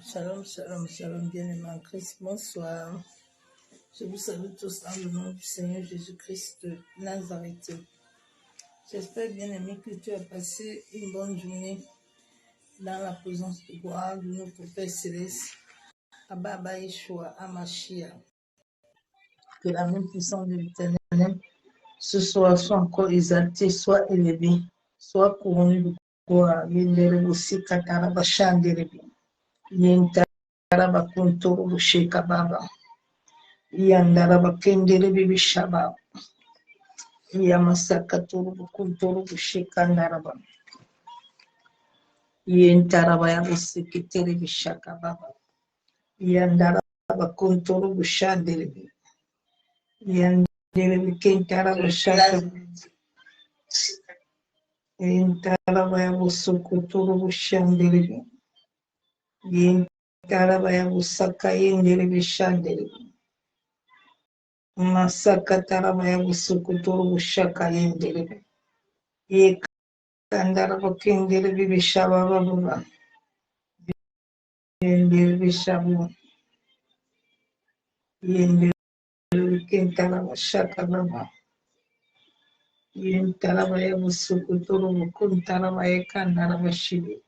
Shalom, shalom, shalom, bien-aimés en Christ, bonsoir. Je vous salue tous dans le nom du Seigneur Jésus-Christ de Nazareth. J'espère, bien-aimé, que tu as passé une bonne journée dans la présence de gloire de notre Père Céleste, Abba Yeshua Amashia. Que la même puissance de l'Éternel ce soir soit encore exaltée, soit élevée, soit couronnée de gloire. Yendere aussi Kataraba Shanderebi. Yentaraba Kuntoro Shekababa. Yandaraba Kendere Bibi Shaba. Yamasaka Turu Kuntoro Shekandaraba. Yentaraba Yabusikitere Bishakababa. Yandaraba Kuntoro Shanderebi. Yandere Kentaraba Shaka. Yentaraba Yabusukuturu Shanderebi. Yentaraba Yabusaka Yendere Bishanderebi. Masaka taraba ya busukuturu bushaka yenderebe. Yekandara bakenderebe bishaba babura. Yenderebe bishabu. Yenderebe kentara bashaka baba. Yentaraba ya busukuturu bukuntara bayekandara bashibi.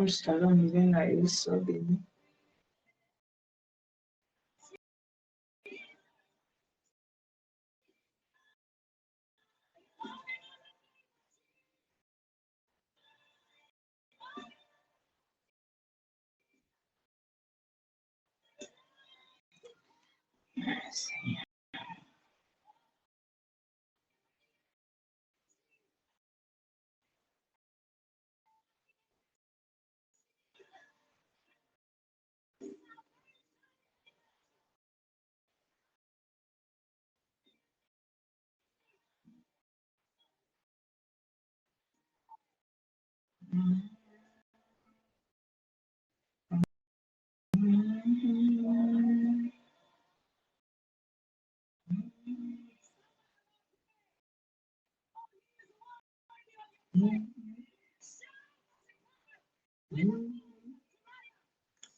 Shalom, venga eso, baby.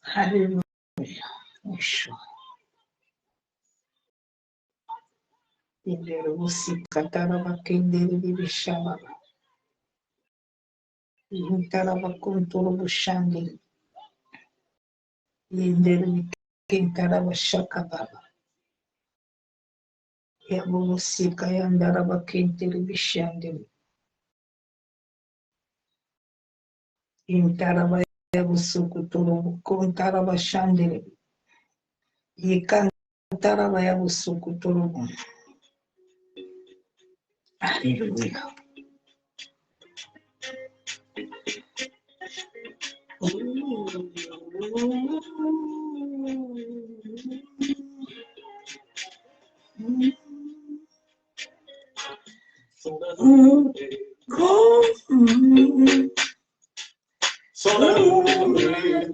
Hallelujah. Yeshua. Yendere usikatara bakendere bishaba. Yentara bakunturu bushandere. Yendere kentara bashaka baba. Yabusika yandara bakendere bishandere. Yentara bayabusukuturu bukuntara bashandere. Yekantara bayabusukuturu. Hallelujah.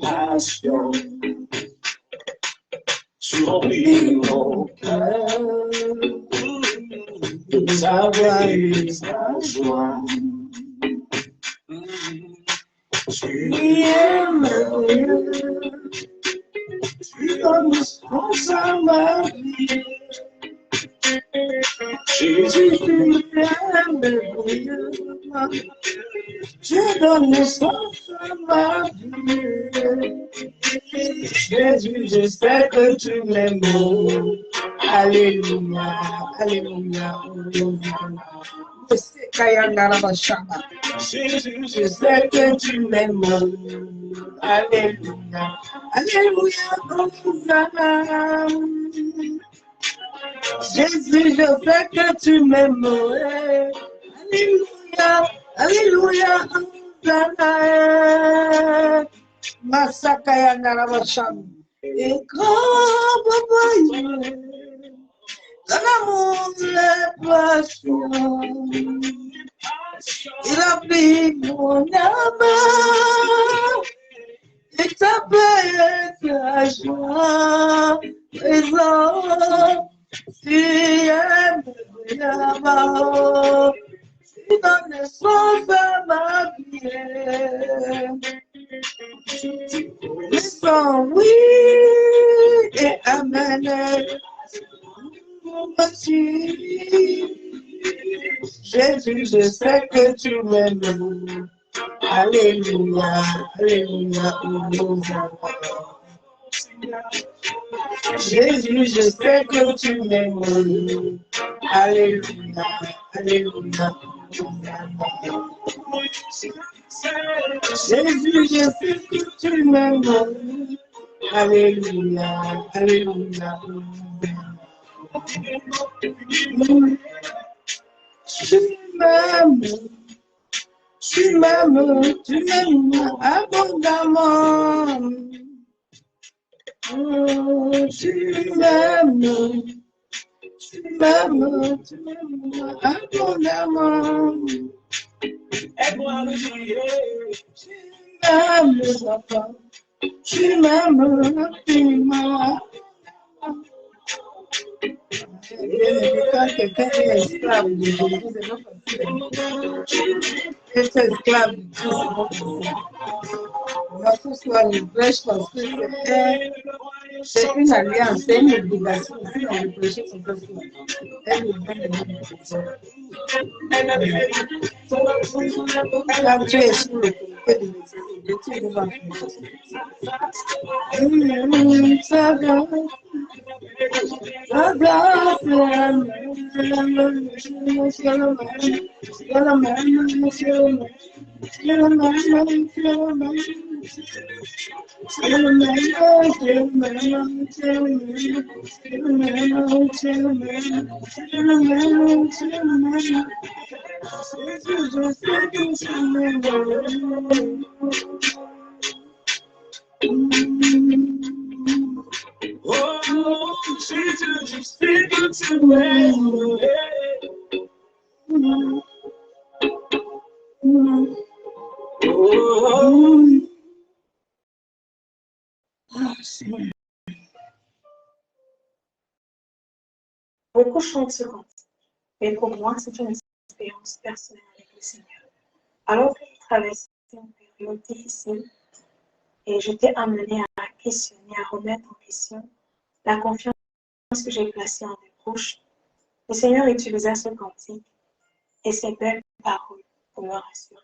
Passion sur l'île savais sa joie. Tu es merveilleux, tu donnes sens à ma vie. Jésus, tu es merveilleux, tu donnes sens à ma vie. Jésus, je sais que tu m'aimes. Alléluia, alléluia, alléluia. Jésus, je sais que tu m'aimes. Alléluia, alléluia, Hosanna. Jésus, je sais que tu m'aimes. Alléluia, alléluia, Hosanna. Masakaya Narabasham. Et grand papa, ton amour est passion. Il a pris mon âme et ta paix et ta joie. Présent, tu aimes là-bas. Tu donnes sens à ma vie. Le sang, oui, et amen. Jésus, je sais que tu m'aimes. Alléluia, alléluia, alléluia. Jésus, je sais que tu m'aimes. Alléluia, alléluia. Jésus, je sais que tu m'aimes. Alléluia, alléluia. Tu m'aimes abondamment. Tu m'aimes abondamment. Aide-moi à le dire. Tu m'aimes, papa. Tu m'aimes infiniment. Quand quelqu'un est esclave de Jésus, c'est pas facile. Être esclave de Dieu, c'est pas facile. On va tous voir une brèche parce que c'est une alliance, c'est une obligation. Si on le péché, c'est pas facile. Elle est bien quand tu es sur le comité de nécessité, tu devras oh, Jesus, you speak to me. Beaucoup chantent ce cantique, mais pour moi, c'est une expérience personnelle avec le Seigneur. Alors que je traversais une période difficile et j'étais amenée à questionner, à remettre en question la confiance que j'ai placée en mes proches, le Seigneur utilisa ce cantique et ces belles paroles pour me rassurer.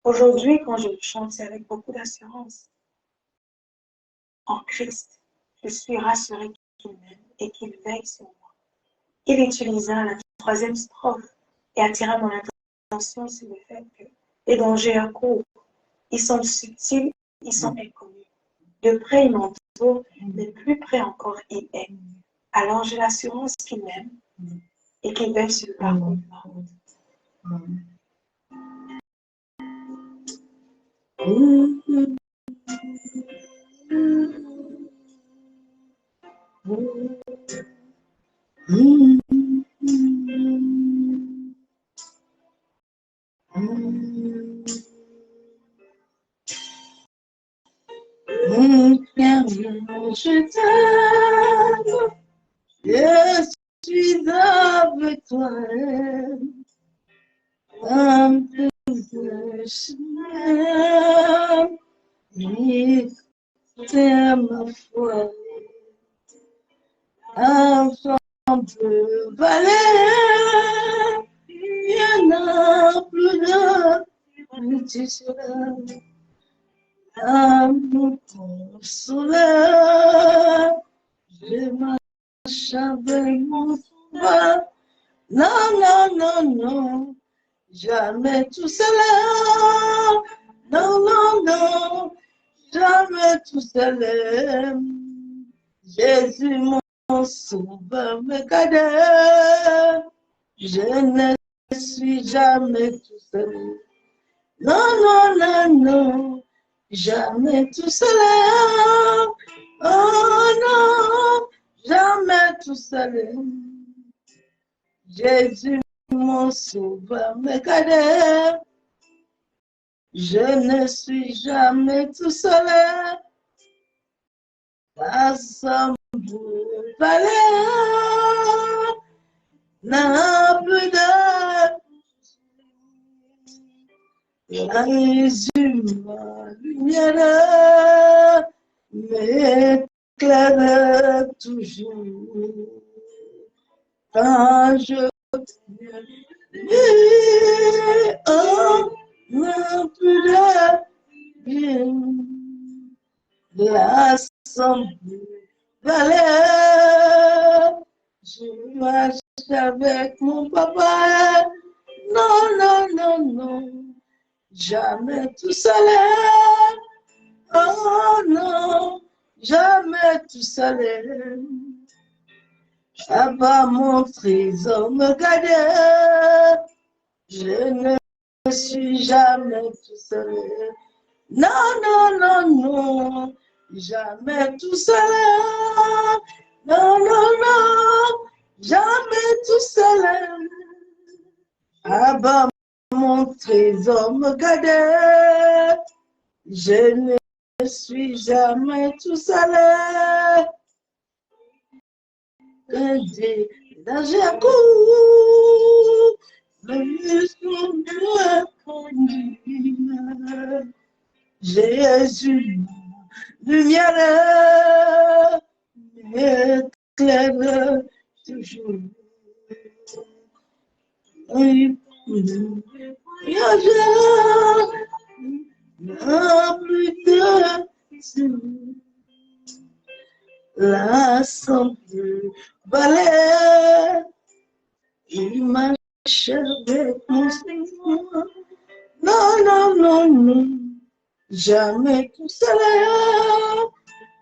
Aujourd'hui, quand je le chante, c'est avec beaucoup d'assurance. En Christ, je suis rassurée qu'il m'aime et qu'il veille sur moi. Il utilisa la troisième strophe et attira mon attention sur le fait que les dangers à court, ils sont subtils, ils sont inconnus. De près, il m'entoure, mais plus près encore, il est. Alors j'ai l'assurance qu'il m'aime et qu'il veille sur le parcours de ma route. Je t'aime, je suis à avec toi, un peu de chemin, c'est ma foi, avant de valer, il y en a plus de, tu seras un consoleur, je marche avec mon foi, non, non, non, non, jamais tout seul, non, non, non, jamais tout seul. Jésus, mon sauveur, me garde. Je ne suis jamais tout seul. Non, non, non, non, jamais tout seul. Oh non, jamais tout seul. Jésus, mon sauveur, me garde. Je ne suis jamais tout seul. L'assemblée n'a plus de la lumière m'éclaire toujours quand je oh, n'a plus de bien. L'assemblée valait, je marche avec mon papa. Non, non, non, non, jamais tout seul. Oh non, jamais tout seul. Abba, mon trésor me garde. Je ne suis jamais tout seul. Non, non, non, non, jamais tout seul. Non, non, non, jamais tout seul. Abba, mon trésor me garde. Je ne suis jamais tout seul. Des dangers à court, le son conduire. Jésus, lumière, m'éclaire toujours. Oui, n'a plus de l'assemblée balai, il marche avec mon Seigneur. Non, non, non, non. Jamais tout seul.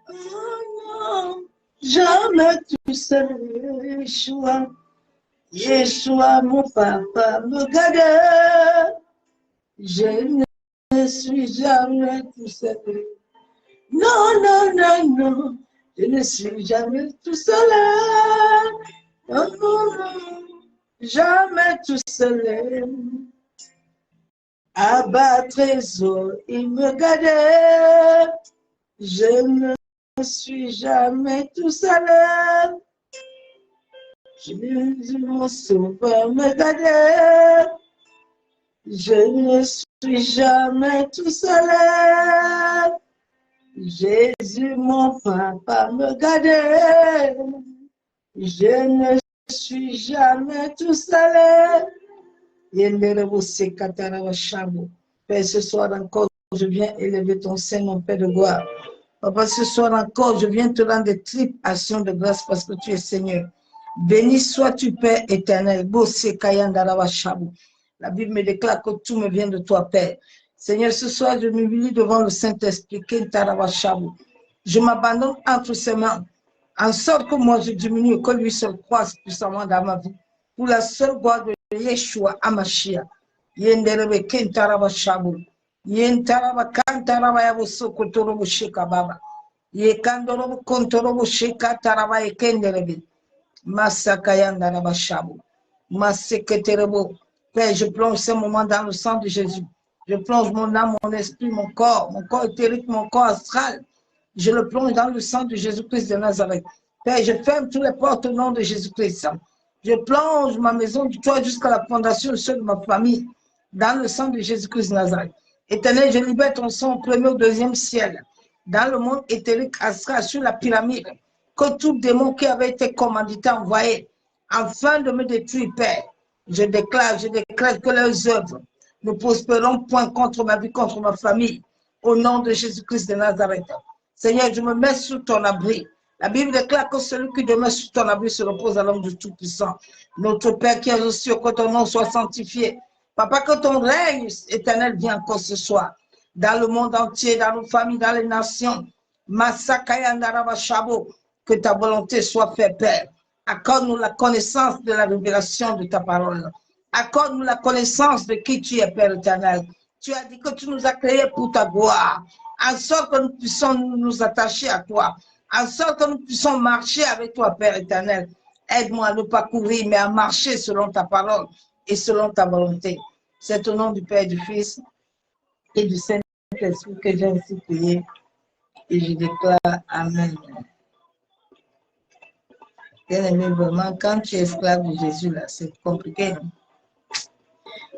Oh non, jamais tout seul. Yeshua, Yeshua, mon papa me garde. Je ne suis jamais tout seul. Non, non, non, non. Je ne suis jamais tout seul. Non, non, non. Jamais tout seul. Abba, trésor, il me garde. Je ne suis jamais tout seul. Jésus, mon sauveur, me garde. Je ne suis jamais tout seul. Jésus, mon papa, me garde. Je ne suis jamais tout seul. Père, ce soir encore, je viens élever ton sein, mon Père de gloire. Papa, ce soir encore, je viens te rendre des triples actions de grâce parce que tu es Seigneur. Béni sois-tu, Père éternel. La Bible me déclare que tout me vient de toi, Père. Seigneur, ce soir, je m'humilie devant le Saint-Esprit. Je m'abandonne entre ses mains, en sorte que moi je diminue et que lui seul croisse puissamment dans ma vie. Pour la seule gloire de Yeshua Amashia. Yenderebe Kentaraba Shabu. Yentaraba Kantaraba Yabuso Kotorobo Sheka Baba. Yekandorobo Kontorobo Sheka Taraba Ekenderebe. Masakayandaraba Shabu. Maseketerebo. Père, je plonge ce moment dans le sang de Jésus. Je plonge mon âme, mon esprit, mon corps éthérique, mon corps astral. Je le plonge dans le sang de Jésus-Christ de Nazareth. Père, je ferme toutes les portes au nom de Jésus-Christ. Je plonge ma maison du toit jusqu'à la fondation de ma famille dans le sang de Jésus-Christ de Nazareth. Éternel, je libère ton sang au premier ou au deuxième ciel. Dans le monde éthérique, Asra, sur la pyramide, que tout démon qui avait été commandité, envoyé, afin de me détruire, Père, je déclare que leurs œuvres ne prospéreront point contre ma vie, contre ma famille, au nom de Jésus-Christ de Nazareth. Seigneur, je me mets sous ton abri. La Bible déclare que celui qui demeure sous ton abri se repose à l'homme du Tout-Puissant. Notre Père qui est aux cieux, que ton nom soit sanctifié. Papa, que ton règne éternel vienne encore ce soir. Dans le monde entier, dans nos familles, dans les nations. Masakaya Ndarabashabo, que ta volonté soit faite, Père. Accorde-nous la connaissance de la révélation de ta parole. Accorde-nous la connaissance de qui tu es, Père éternel. Tu as dit que tu nous as créés pour ta gloire, en sorte que nous puissions nous attacher à toi, en sorte que nous puissions marcher avec toi, Père éternel. Aide-moi à ne pas courir, mais à marcher selon ta parole et selon ta volonté. C'est au nom du Père, du Fils et du Saint-Esprit que j'ai ainsi prié et je déclare Amen. Bien aimé, vraiment, quand tu es esclave de Jésus, là, c'est compliqué.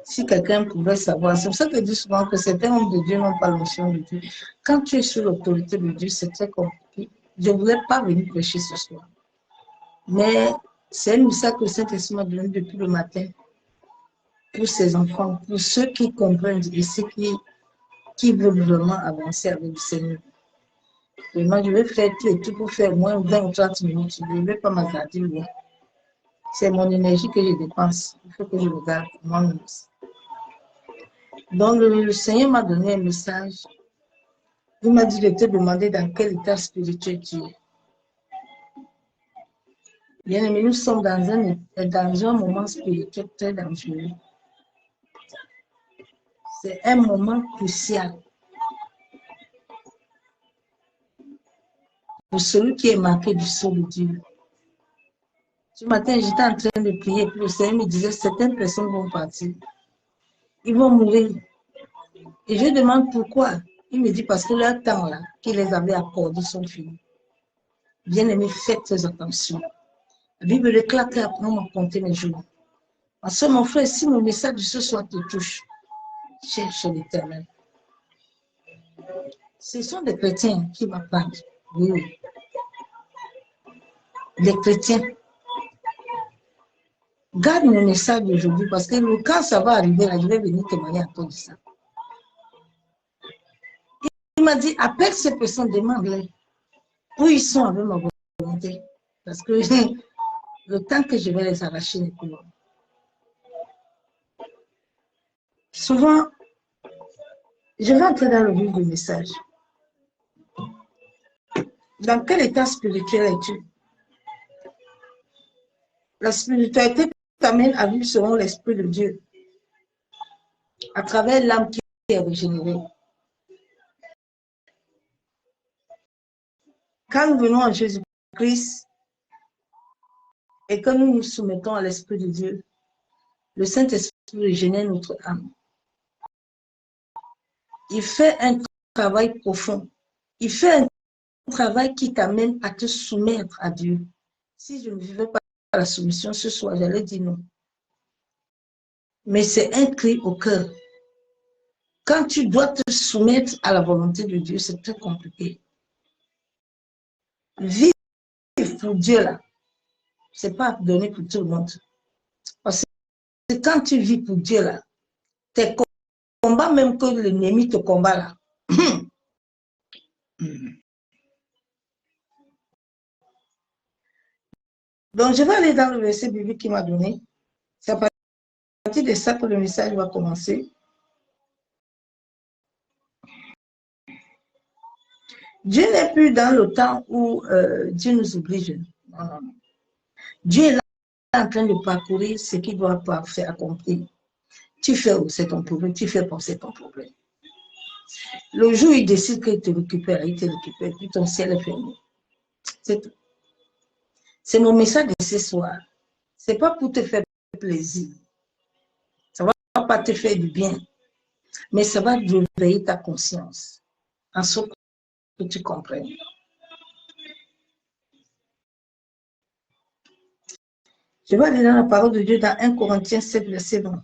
Si quelqu'un pouvait savoir, c'est pour ça que je dis souvent que certains hommes de Dieu n'ont pas l'onction de Dieu. Quand tu es sous l'autorité de Dieu, c'est très compliqué. Je ne voulais pas venir prêcher ce soir. Mais c'est un message que le Saint-Esprit m'a donné depuis le matin pour ses enfants, pour ceux qui comprennent et ceux qui veulent vraiment avancer avec le Seigneur. Et moi, je vais faire tout et tout pour faire moins 20 ou 30 minutes. Je ne vais pas m'attarder loin. C'est mon énergie que je dépense. Il faut que je regarde moi-même aussi. Donc, le Seigneur m'a donné un message. Il m'a dit de te demander dans quel état spirituel tu es. Bien aimé, nous sommes dans un moment spirituel très dangereux. C'est un moment crucial pour celui qui est marqué du sceau de Dieu. Ce matin, j'étais en train de prier, puis le Seigneur me disait, certaines personnes vont partir. Ils vont mourir. Et je demande pourquoi. Il me dit, parce que leur temps là, qu'il les avait accordé, sont finis. Bien aimé, faites très attention. La Bible déclare qu'après on m'a compté mes jours. Parce que mon frère, si mon message de ce soir te touche, cherche l'Éternel. Ce sont des chrétiens qui m'appellent. Oui. Des chrétiens. Garde mon message d'aujourd'hui parce que quand ça va arriver, là, je vais venir témoigner à toi de ça. Il m'a dit, appelle ces personnes, demande-les où ils sont avec ma volonté. Parce que le temps que je vais les arracher n'est plus long. Souvent, je vais entrer dans le vif du message. Dans quel état spirituel es-tu? La spiritualité t'amène à vivre selon l'Esprit de Dieu, à travers l'âme qui est régénérée. Quand nous venons à Jésus-Christ et que nous nous soumettons à l'Esprit de Dieu, le Saint-Esprit régénère notre âme. Il fait un travail profond. Il fait un travail qui t'amène à te soumettre à Dieu. Si je ne vivais pas la soumission ce soir, j'allais dire non. Mais c'est un cri au cœur. Quand tu dois te soumettre à la volonté de Dieu, c'est très compliqué. Vivre pour Dieu, là, ce n'est pas donné pour tout le monde. Parce que quand tu vis pour Dieu, là, tes combats, même que l'ennemi te combat, là. Donc, je vais aller dans le verset biblique qu'il m'a donné. C'est à partir de ça que le message va commencer. Dieu n'est plus dans le temps où Dieu nous oblige. Non, non, non. Dieu est là en train de parcourir ce qu'il doit pas faire accomplir. Tu fais, c'est ton problème. Tu fais, c'est ton problème. Le jour où il décide qu'il te récupère, il te récupère, puis ton ciel est fermé. C'est tout. C'est mon message de ce soir. Ce n'est pas pour te faire plaisir. Ça ne va pas te faire du bien. Mais ça va réveiller ta conscience. En sorte que tu comprennes. Je vais aller dans la parole de Dieu dans 1 Corinthiens 7, verset 20.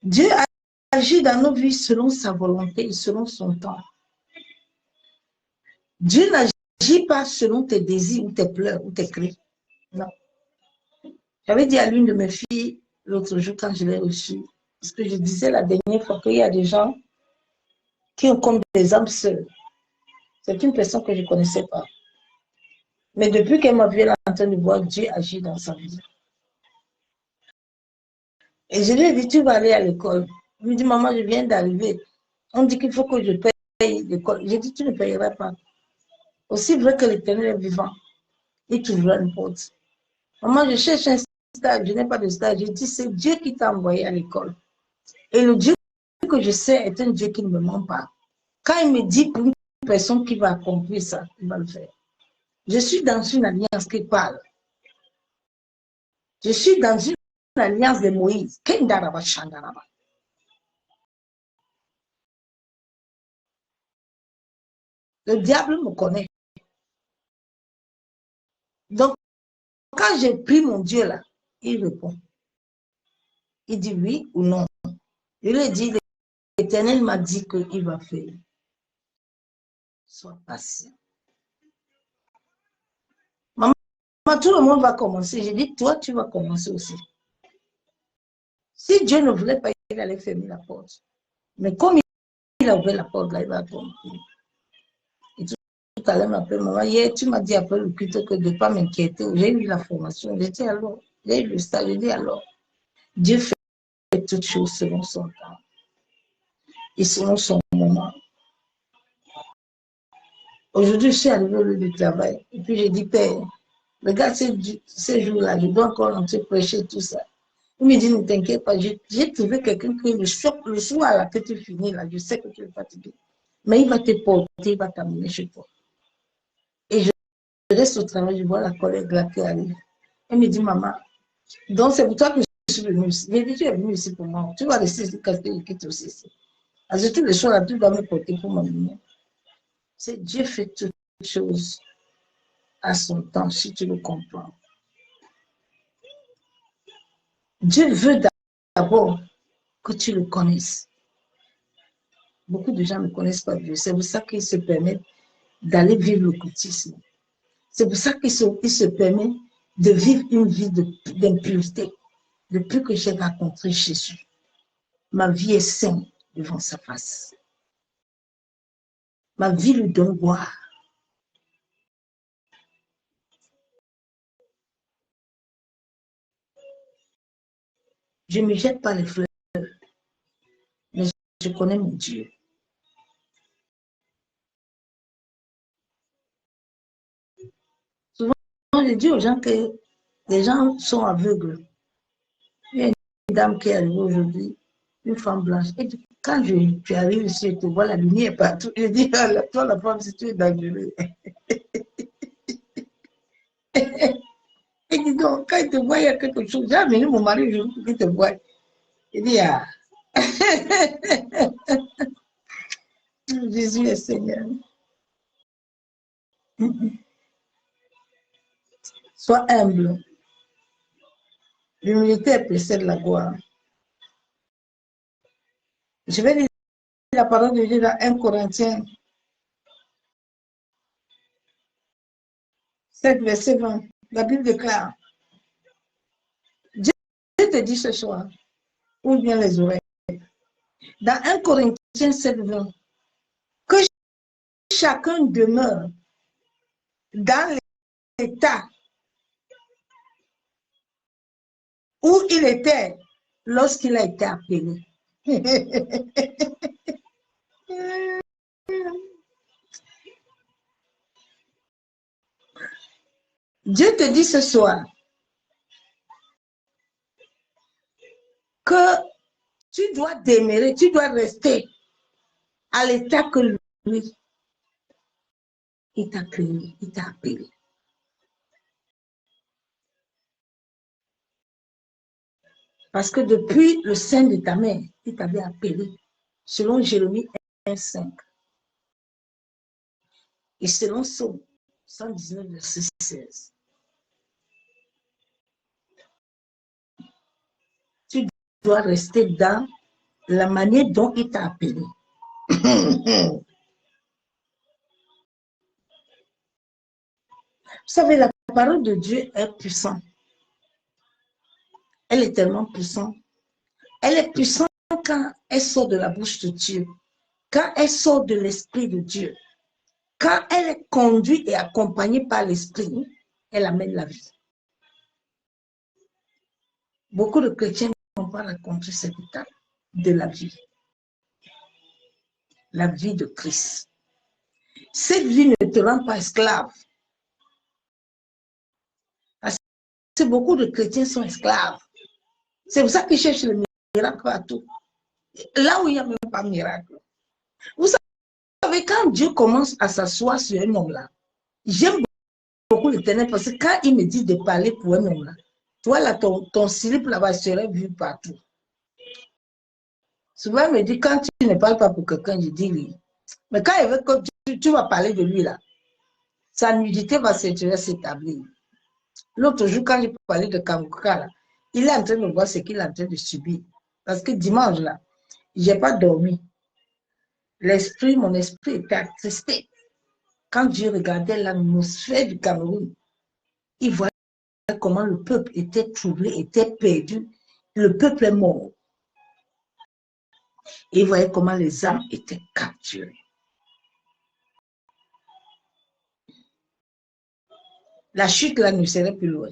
Dieu agit dans nos vies selon sa volonté et selon son temps. Dieu n'agit pas selon tes désirs ou tes pleurs ou tes cris. Non. J'avais dit à l'une de mes filles l'autre jour quand je l'ai reçue, parce que je disais la dernière fois qu'il y a des gens qui ont comme des âmes seules. C'est une personne que je ne connaissais pas. Mais depuis qu'elle m'a vu, elle est en train de voir Dieu agir dans sa vie. Et je lui ai dit, tu vas aller à l'école. Elle me dit, maman, je viens d'arriver. On dit qu'il faut que je paye l'école. J'ai dit, tu ne payeras pas. Aussi vrai que l'Éternel est vivant, il t'ouvrira une porte. Maman, je cherche un stage, je n'ai pas de stage. Je dis, c'est Dieu qui t'a envoyé à l'école. Et le Dieu que je sais est un Dieu qui ne me ment pas. Quand il me dit pour une personne qui va accomplir ça, il va le faire. Je suis dans une alliance qui parle. Je suis dans une alliance de Moïse. Le diable me connaît. Donc, quand j'ai pris mon Dieu là, il répond. Il dit oui ou non. Je lui ai dit, l'Éternel m'a dit qu'il va faire. Sois patient. Maman, tout le monde va commencer. J'ai dit, toi, tu vas commencer aussi. Si Dieu ne voulait pas, il allait fermer la porte. Mais comme il a ouvert la porte, là, il va tomber. Et tout à l'heure, m'appelle maman. Hier, tu m'as dit après le culte que de ne pas m'inquiéter. J'ai eu la formation. J'ai dit alors. J'ai eu le stage. J'ai dit alors. Dieu fait toutes choses selon son temps et selon son moment. Aujourd'hui, je suis arrivée au lieu du travail. Et puis, j'ai dit, Père, regarde ces jours-là, je dois encore entrer prêcher tout ça. Il me dit, ne t'inquiète pas, j'ai trouvé quelqu'un qui le soir là, que tu finis là, je sais que tu es fatigué. Mais il va te porter, il va t'amener chez toi. Et je reste au travail, je vois la collègue là qui arrive. Elle me dit, maman, donc c'est pour toi que je suis venue ici. J'ai dit, tu es venue ici pour moi. Tu vas rester ici quand je quitte aussi ici. Parce que tous les soirs là, tu dois me porter pour m'amener. C'est Dieu fait toutes choses à son temps, si tu le comprends. Dieu veut d'abord que tu le connaisses. Beaucoup de gens ne connaissent pas Dieu. C'est pour ça qu'ils se permettent d'aller vivre l'occultisme. C'est pour ça qu'il se permet de vivre une vie d'impureté. Depuis que j'ai rencontré Jésus, ma vie est sainte devant sa face. Ma vie lui donne gloire. Je ne me jette pas les fleurs, mais je connais mon Dieu. Souvent, je dis aux gens que les gens sont aveugles. Il y a une dame qui est arrivée aujourd'hui, une femme blanche. Et quand tu arrives ici, je te vois la lumière partout. Je dis, ah, toi, la femme, si tu es dangereux. Et dis donc, quand il te voit, il y a quelque chose. J'ai amené mon mari aujourd'hui pour qu'il te voie. Il dit, ah, Jésus est Seigneur. Sois humble. L'humilité précède la gloire. Je vais lire la parole de Dieu dans 1 Corinthiens 7, verset 20. La Bible déclare, Dieu te dit ce soir, ouvre bien les oreilles. Dans 1 Corinthiens 7, 20, que chacun demeure dans l'état où il était lorsqu'il a été appelé. Dieu te dit ce soir que tu dois demeurer, tu dois rester à l'état que lui, il t'a créé, il t'a appelé. Parce que depuis le sein de ta mère, il t'avait appelé, selon Jérémie 1,5. Et selon Psaume 119, verset 16. Tu dois rester dans la manière dont il t'a appelé. Vous savez, la parole de Dieu est puissante. Elle est tellement puissante. Elle est puissante quand elle sort de la bouche de Dieu, quand elle sort de l'Esprit de Dieu, quand elle est conduite et accompagnée par l'Esprit, elle amène la vie. Beaucoup de chrétiens n'ont pas rencontré cette étape de la vie de Christ. Cette vie ne te rend pas esclave. Parce que beaucoup de chrétiens sont esclaves. C'est pour ça qu'ils cherchent le miracle partout. Là où il n'y a même pas de miracle. Vous savez, quand Dieu commence à s'asseoir sur un homme là, j'aime beaucoup l'Éternel parce que quand il me dit de parler pour un homme là, toi là, ton slip là-bas serait vu partout. Souvent, il me dit, quand tu ne parles pas pour quelqu'un, je dis oui. Mais quand il veut que tu vas parler de lui là, sa nudité va s'établir. L'autre jour, quand j'ai parlé de Kamouka là, il est en train de voir ce qu'il est en train de subir. Parce que dimanche là, je n'ai pas dormi. Mon esprit était attristé. Quand je regardais l'atmosphère du Cameroun, il voyait comment le peuple était troublé, était perdu. Le peuple est mort. Et il voyait comment les âmes étaient capturées. La chute là ne serait plus loin.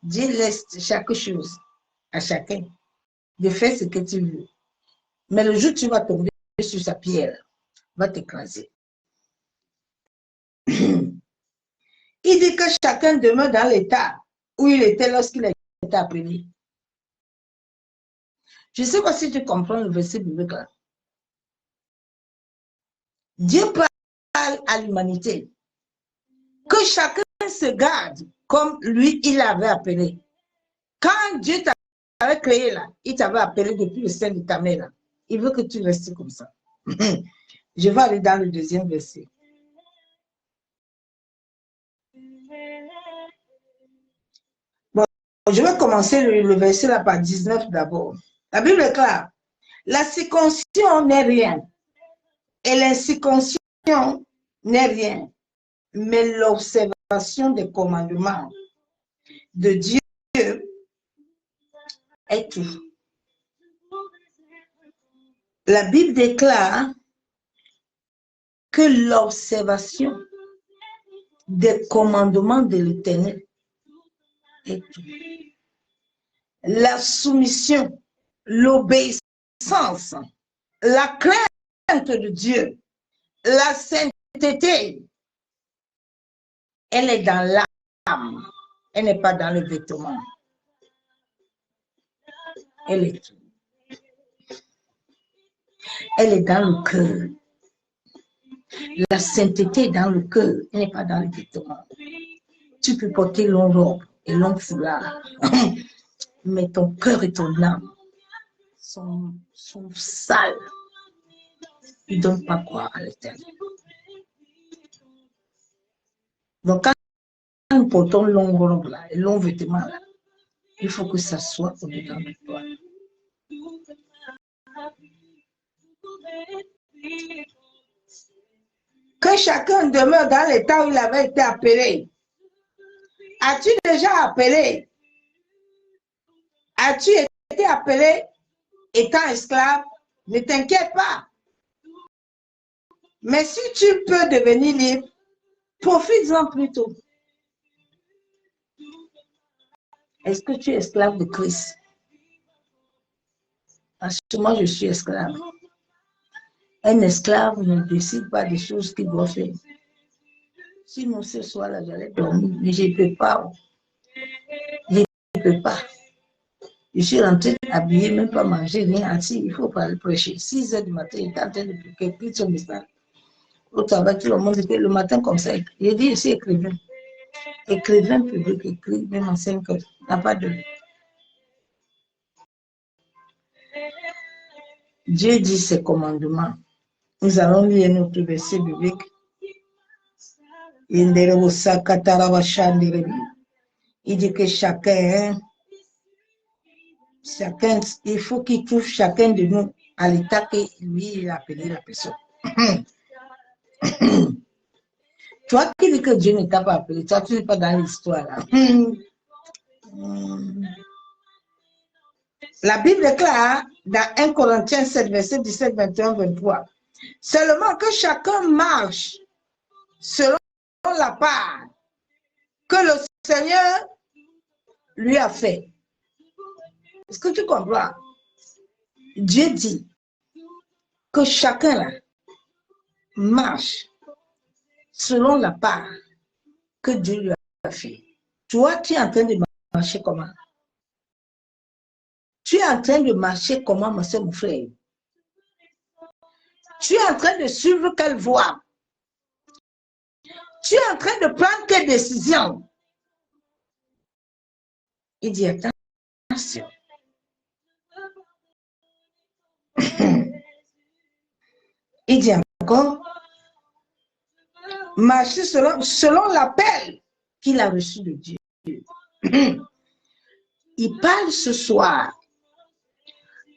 Dieu laisse chaque chose à chacun de faire ce que tu veux. Mais le jour où tu vas tomber sur sa pierre, va t'écraser. Il dit que chacun demeure dans l'état où il était lorsqu'il a été appelé. Je ne sais pas si tu comprends le verset biblique là. Dieu parle à l'humanité que chacun se garde comme lui, il avait appelé. Quand Dieu t'avait créé là, il t'avait appelé depuis le sein de ta mère là. Il veut que tu restes comme ça. Je vais aller dans le deuxième verset. Bon, je vais commencer le verset là par 19 d'abord. La Bible est claire. La circoncision n'est rien. Et l'incirconcision n'est rien. Mais l'observation des commandements de Dieu est tout. La Bible déclare que l'observation des commandements de l'Éternel est tout. La soumission, l'obéissance, la crainte de Dieu, la sainteté, elle est dans l'âme, elle n'est pas dans le vêtement. Elle est tout. Elle est dans le cœur. La sainteté est dans le cœur, elle n'est pas dans le vêtement. Tu peux porter long robe et long foulard, mais ton cœur et ton âme sont sales. Ils ne donnent pas croire à l'Éternel. Donc, quand nous portons long robe là, et long vêtement là, il faut que ça soit au-dedans de toi. Que chacun demeure dans l'état où il avait été appelé. As-tu déjà appelé? As-tu été appelé étant esclave? Ne t'inquiète pas. Mais si tu peux devenir libre, profite-en plutôt. Est-ce que tu es esclave de Christ? Parce que moi, je suis esclave. Un esclave ne décide pas des choses qu'il doit faire. Sinon, ce soir-là, j'allais dormir, mais je ne peux pas. Je ne peux pas. Je suis rentrée habillée, même pas manger, rien assis, il faut pas le prêcher. 6 heures du matin, il est en train de écrire son message. Au travail, tout le monde était le matin comme ça. J'ai dit, je suis écrivain. écrivain public, écrit, même enseigne que n'a pas de... Dieu dit ses commandements. Nous allons lire notre verset biblique. Il dit que chacun, il faut qu'il trouve chacun de nous à l'état que lui, il a appelé la personne. Toi qui dis que Dieu ne t'a pas appelé, toi tu n'es pas dans l'histoire là. La Bible déclare dans 1 Corinthiens 7, verset 17, 21, 23, seulement que chacun marche selon la part que le Seigneur lui a fait. Est-ce que tu comprends? Dieu dit que chacun là marche selon la part que Dieu lui a fait. Toi, tu es en train de marcher comment? Tu es en train de marcher comment, ma soeur, mon frère? Tu es en train de suivre quelle voie? Tu es en train de prendre quelle décision? Il dit, attention. Il dit encore, marcher selon l'appel qu'il a reçu de Dieu. Il parle ce soir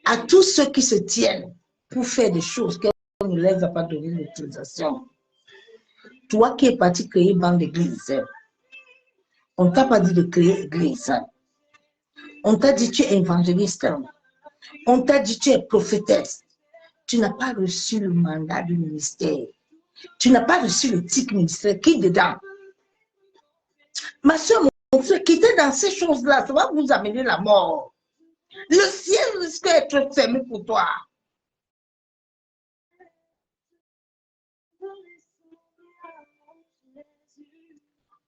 à tous ceux qui se tiennent pour faire des choses qu'on ne leur a pas donné l'autorisation. Toi qui es parti créer bande d'église, on ne t'a pas dit de créer église. On t'a dit tu es évangéliste. On t'a dit tu es prophétesse. Tu n'as pas reçu le mandat du ministère. Tu n'as pas reçu le titre ministère. Qui dedans? Ma soeur, mon frère, quitter dans ces choses-là, ça va vous amener la mort. Le ciel risque d'être fermé pour toi.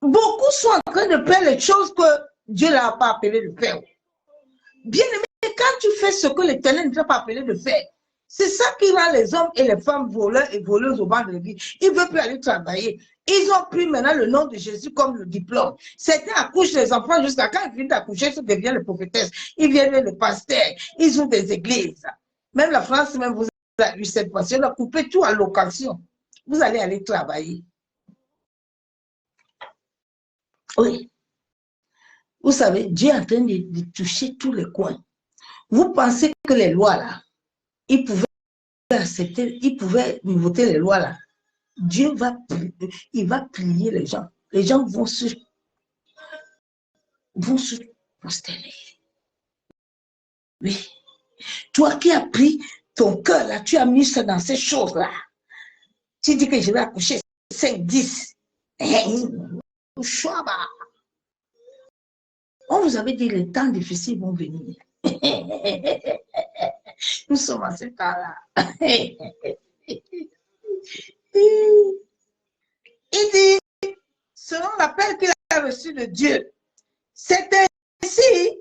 Beaucoup sont en train de faire les choses que Dieu ne l'a pas appelé de faire. Bien aimé, quand tu fais ce que l'Éternel ne t'a pas appelé de faire, c'est ça qui rend les hommes et les femmes voleurs et voleuses au banc de l'église. Ils ne veulent plus aller travailler. Ils ont pris maintenant le nom de Jésus comme le diplôme. Certains accouchent les enfants jusqu'à quand ils viennent d'accoucher, ils deviennent les prophétesses. Ils viennent les pasteurs. Ils ont des églises. Même la France, même vous avez eu cette passion, on a coupé tout à location. Vous allez aller travailler. Oui. Vous savez, Dieu est en train de toucher tous les coins. Vous pensez que les lois là, ils pouvaient accepter, ils pouvaient voter les lois là. Dieu va, il va plier les gens. Les gens vont se prosterner. Oui. Toi qui as pris ton cœur là, tu as mis ça dans ces choses là. Tu dis que je vais accoucher 5, 10. On vous avait dit les temps difficiles vont venir. Nous sommes à ce temps-là. Il dit, selon l'appel qu'il a reçu de Dieu, c'est ainsi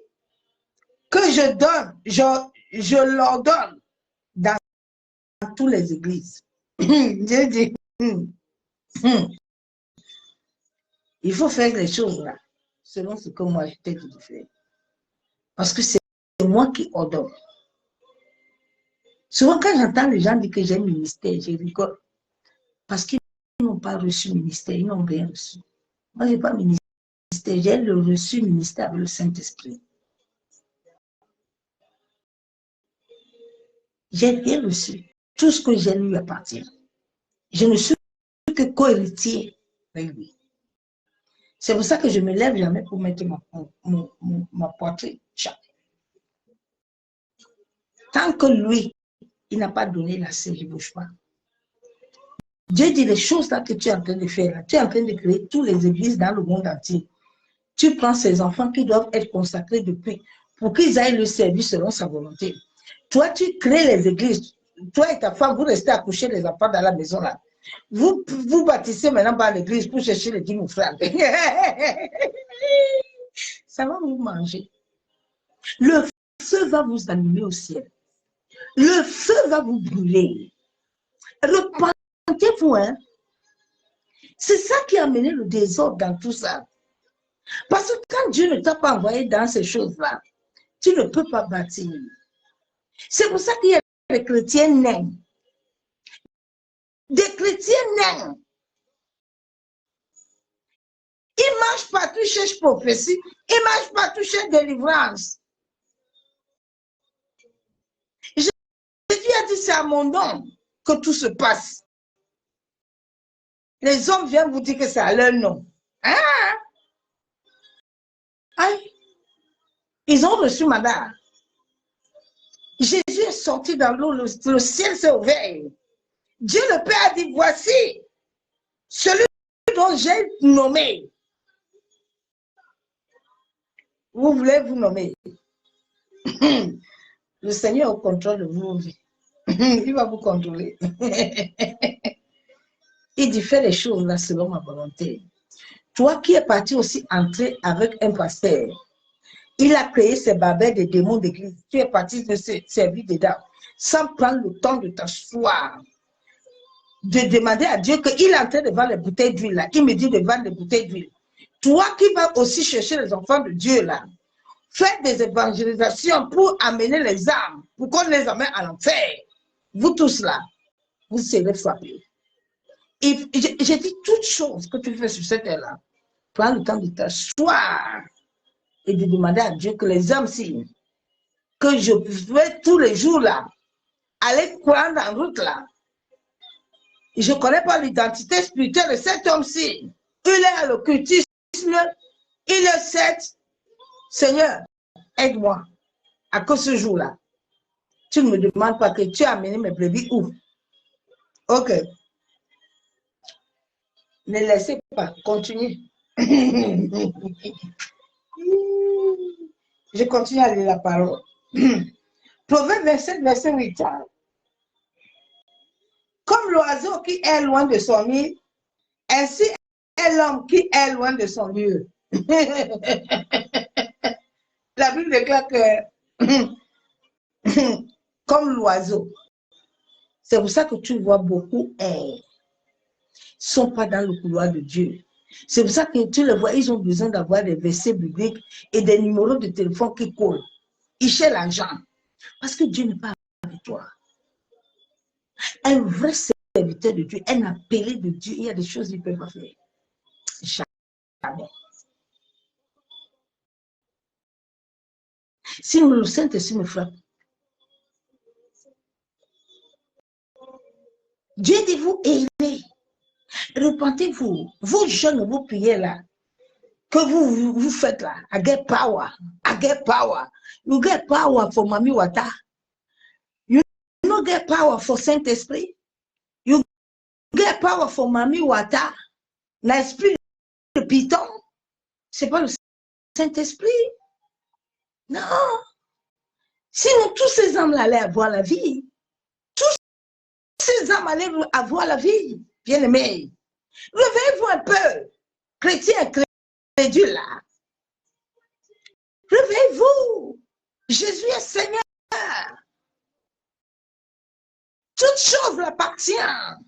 que je donne, je l'ordonne dans toutes les églises. Dieu dit, il faut faire les choses là, selon ce que moi je t'ai dit de faire. Parce que c'est moi qui ordonne. Souvent, quand j'entends les gens dire que j'ai un ministère, je rigole. Parce qu'ils n'ont pas reçu le ministère, ils n'ont rien reçu. Moi, je n'ai pas ministère, j'ai le reçu ministère avec le Saint-Esprit. J'ai rien reçu. Tout ce que j'ai lui appartient. Je ne suis que co-héritier avec lui. C'est pour ça que je ne me lève jamais pour mettre ma poitrine. Jamais. Tant que lui, il n'a pas donné la scène, je ne bouge pas. Dieu dit les choses là que tu es en train de faire. Là. Tu es en train de créer toutes les églises dans le monde entier. Tu prends ces enfants qui doivent être consacrés depuis pour qu'ils aillent le servir selon sa volonté. Toi, tu crées les églises. Toi et ta femme, vous restez à coucher les enfants dans la maison là. Vous bâtissez maintenant par l'église pour chercher les 10 000 francs. Ça va vous manger. Le feu va vous allumer au ciel. Le feu va vous brûler. Repentez-vous, hein. C'est ça qui a amené le désordre dans tout ça. Parce que quand Dieu ne t'a pas envoyé dans ces choses-là, tu ne peux pas bâtir. C'est pour ça qu'il y a des chrétiens nains. Des chrétiens nains. Ils marchent partout, ils cherchent prophétie. Ils marchent partout, ils cherchent délivrance. Jésus a dit, c'est à mon nom que tout se passe. Les hommes viennent vous dire que c'est à leur nom. Hein? Hein? Ils ont reçu mandat. Jésus est sorti dans l'eau, le ciel s'est ouvert. Dieu le Père a dit, voici celui dont j'ai nommé. Vous voulez vous nommer. Le Seigneur est au contrôle de vos vies. Il va vous contrôler. Il dit, fais les choses là selon ma volonté. Toi qui es parti aussi entrer avec un pasteur, il a créé ces babelles de démons d'église. Tu es parti de se servir dedans, sans prendre le temps de t'asseoir, de demander à Dieu qu'il est en train de vendre les bouteilles d'huile là. Il me dit de vendre les bouteilles d'huile. Toi qui vas aussi chercher les enfants de Dieu là, faites des évangélisations pour amener les âmes, pour qu'on les amène à l'enfer. Vous tous là, vous serez frappés. Et j'ai dit toutes choses que tu fais sur cette terre-là. Prends le temps de t'asseoir et de demander à Dieu que les âmes signent, que je vais tous les jours là, aller prendre en route là. Je ne connais pas l'identité spirituelle de cet homme-ci. Il est à l'occultisme, il est 7. Seigneur, aide-moi. À cause de ce jour-là, tu ne me demandes pas que tu as amené mes brebis où? Ok. Ne laissez pas, continuez. Je continue à lire la parole. Proverbe 27, verset 8. Comme l'oiseau qui est loin de son nid, ainsi est l'homme qui est loin de son lieu. La Bible déclare que comme l'oiseau, c'est pour ça que tu vois beaucoup ne sont pas dans le couloir de Dieu. C'est pour ça que tu le vois, ils ont besoin d'avoir des versets bibliques et des numéros de téléphone qui collent. Ils cherchent l'argent. Parce que Dieu n'est pas avec toi. Un vrai serviteur de Dieu, un appelé de Dieu, il y a des choses qu'il ne peut pas faire. Jamais. Si le Saint-Esprit me frappe, Dieu dit vous aimez. Repentez-vous. Vos jeûnes, vos prières là, que vous faites là, I get power. I get power. You get power for Mami Wata. You no get power for Saint-Esprit. You get power for Mami Wata. L'esprit de Python, c'est pas le Saint-Esprit. Non. Sinon, tous ces hommes-là allaient avoir la vie. Tous ces hommes allaient avoir la vie. Bien-aimés. Réveillez-vous un peu. Chrétiens, crédules là. Réveillez-vous. Jésus est Seigneur. Toute chose l'appartient. Hein?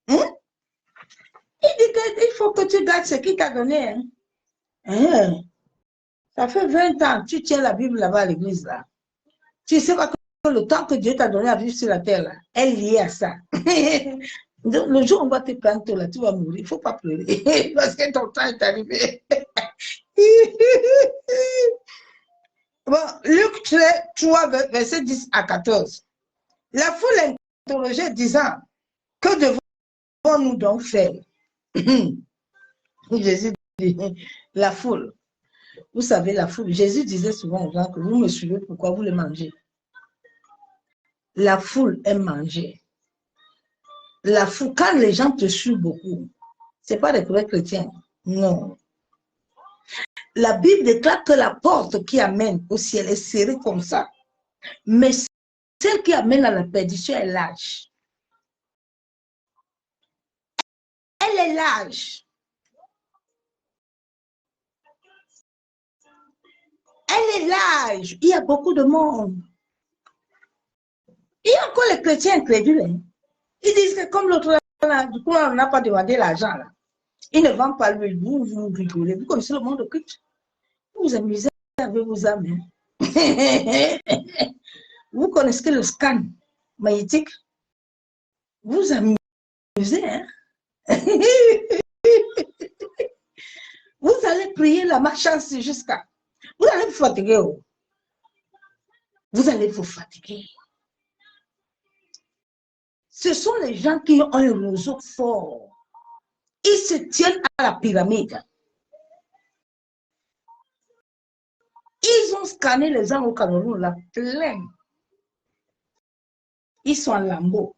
Il dit qu'il faut que tu gardes ce qu'il t'a donné. Hein? Hein? Ça fait 20 ans, tu tiens la Bible là-bas à l'église là. Tu ne sais pas que le temps que Dieu t'a donné à vivre sur la terre là, est lié à ça. Le jour où on va te prendre là, tu vas mourir. Il ne faut pas pleurer parce que ton temps est arrivé. Bon, Luc 3, verset 10 à 14. La foule interrogeait disant, que devons-nous donc faire? Jésus dit, la foule. Vous savez, la foule, Jésus disait souvent aux gens que vous me suivez, pourquoi vous les mangez? La foule aime manger. La foule, quand les gens te suivent beaucoup, ce n'est pas des vrais chrétiens. Non. La Bible déclare que la porte qui amène au ciel est serrée comme ça. Mais celle qui amène à la perdition est large. Elle est large. Elle est large. Il y a beaucoup de monde. Il y a encore les chrétiens incrédules. Hein. Ils disent que comme l'autre, du coup, on n'a pas demandé l'argent. Il ne vend pas l'huile, vous rigolez. Vous connaissez le monde de culte. Vous vous amusez avec vos âmes. Vous connaissez le scan magnétique. Vous amusez, hein? Vous allez prier la malchance jusqu'à... Vous allez vous fatiguer. Oh. Vous allez vous fatiguer. Ce sont les gens qui ont un réseau fort. Ils se tiennent à la pyramide. Ils ont scanné les gens au Cameroun, là, plein. Ils sont en lambeau.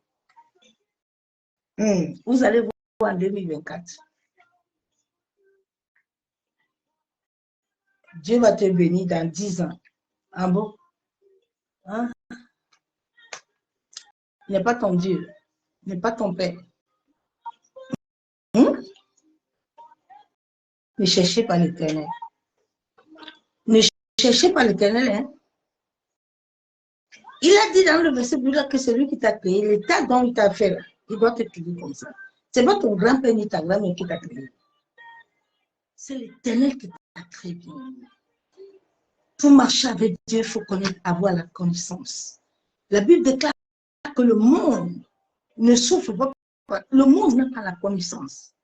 Vous allez voir en 2024. Dieu va te bénir dans 10 ans. Ah bon? Hein? N'est pas ton Dieu. N'est pas ton Père. Ne cherchez pas l'Éternel. Ne cherchez pas l'Éternel. Hein? Il a dit dans le verset que c'est lui qui t'a créé. L'état dont il t'a fait là, il doit te créer comme ça. Ce n'est pas ton grand-père ni ta grand-mère qui t'a créé. C'est l'Éternel qui t'a créé bien. Pour marcher avec Dieu, il faut connaître, avoir la connaissance. La Bible déclare que le monde ne souffre pas. Le monde n'a pas la connaissance.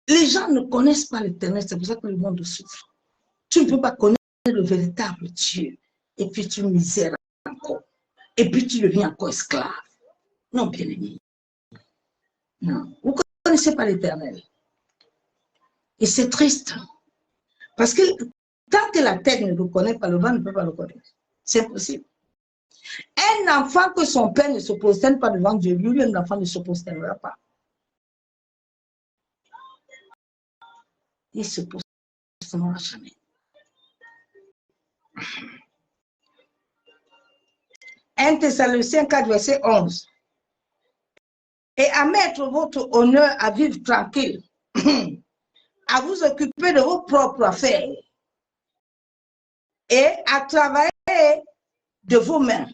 Les gens ne connaissent pas l'Éternel, c'est pour ça que le monde souffre. Tu ne peux pas connaître le véritable Dieu et puis tu misères encore. Et puis tu deviens encore esclave. Non, bien aimé. Non, vous ne connaissez pas l'Éternel. Et c'est triste. Parce que tant que la tête ne le connaît pas, le vent ne peut pas le connaître. C'est impossible. Un enfant que son père ne se prosterne pas devant Dieu, lui-même l'enfant ne se prosternera pas. Il ne se prosternera jamais. 1 Thessaloniciens 4, verset 11. Et à mettre votre honneur à vivre tranquille, à vous occuper de vos propres affaires et à travailler de vos mains,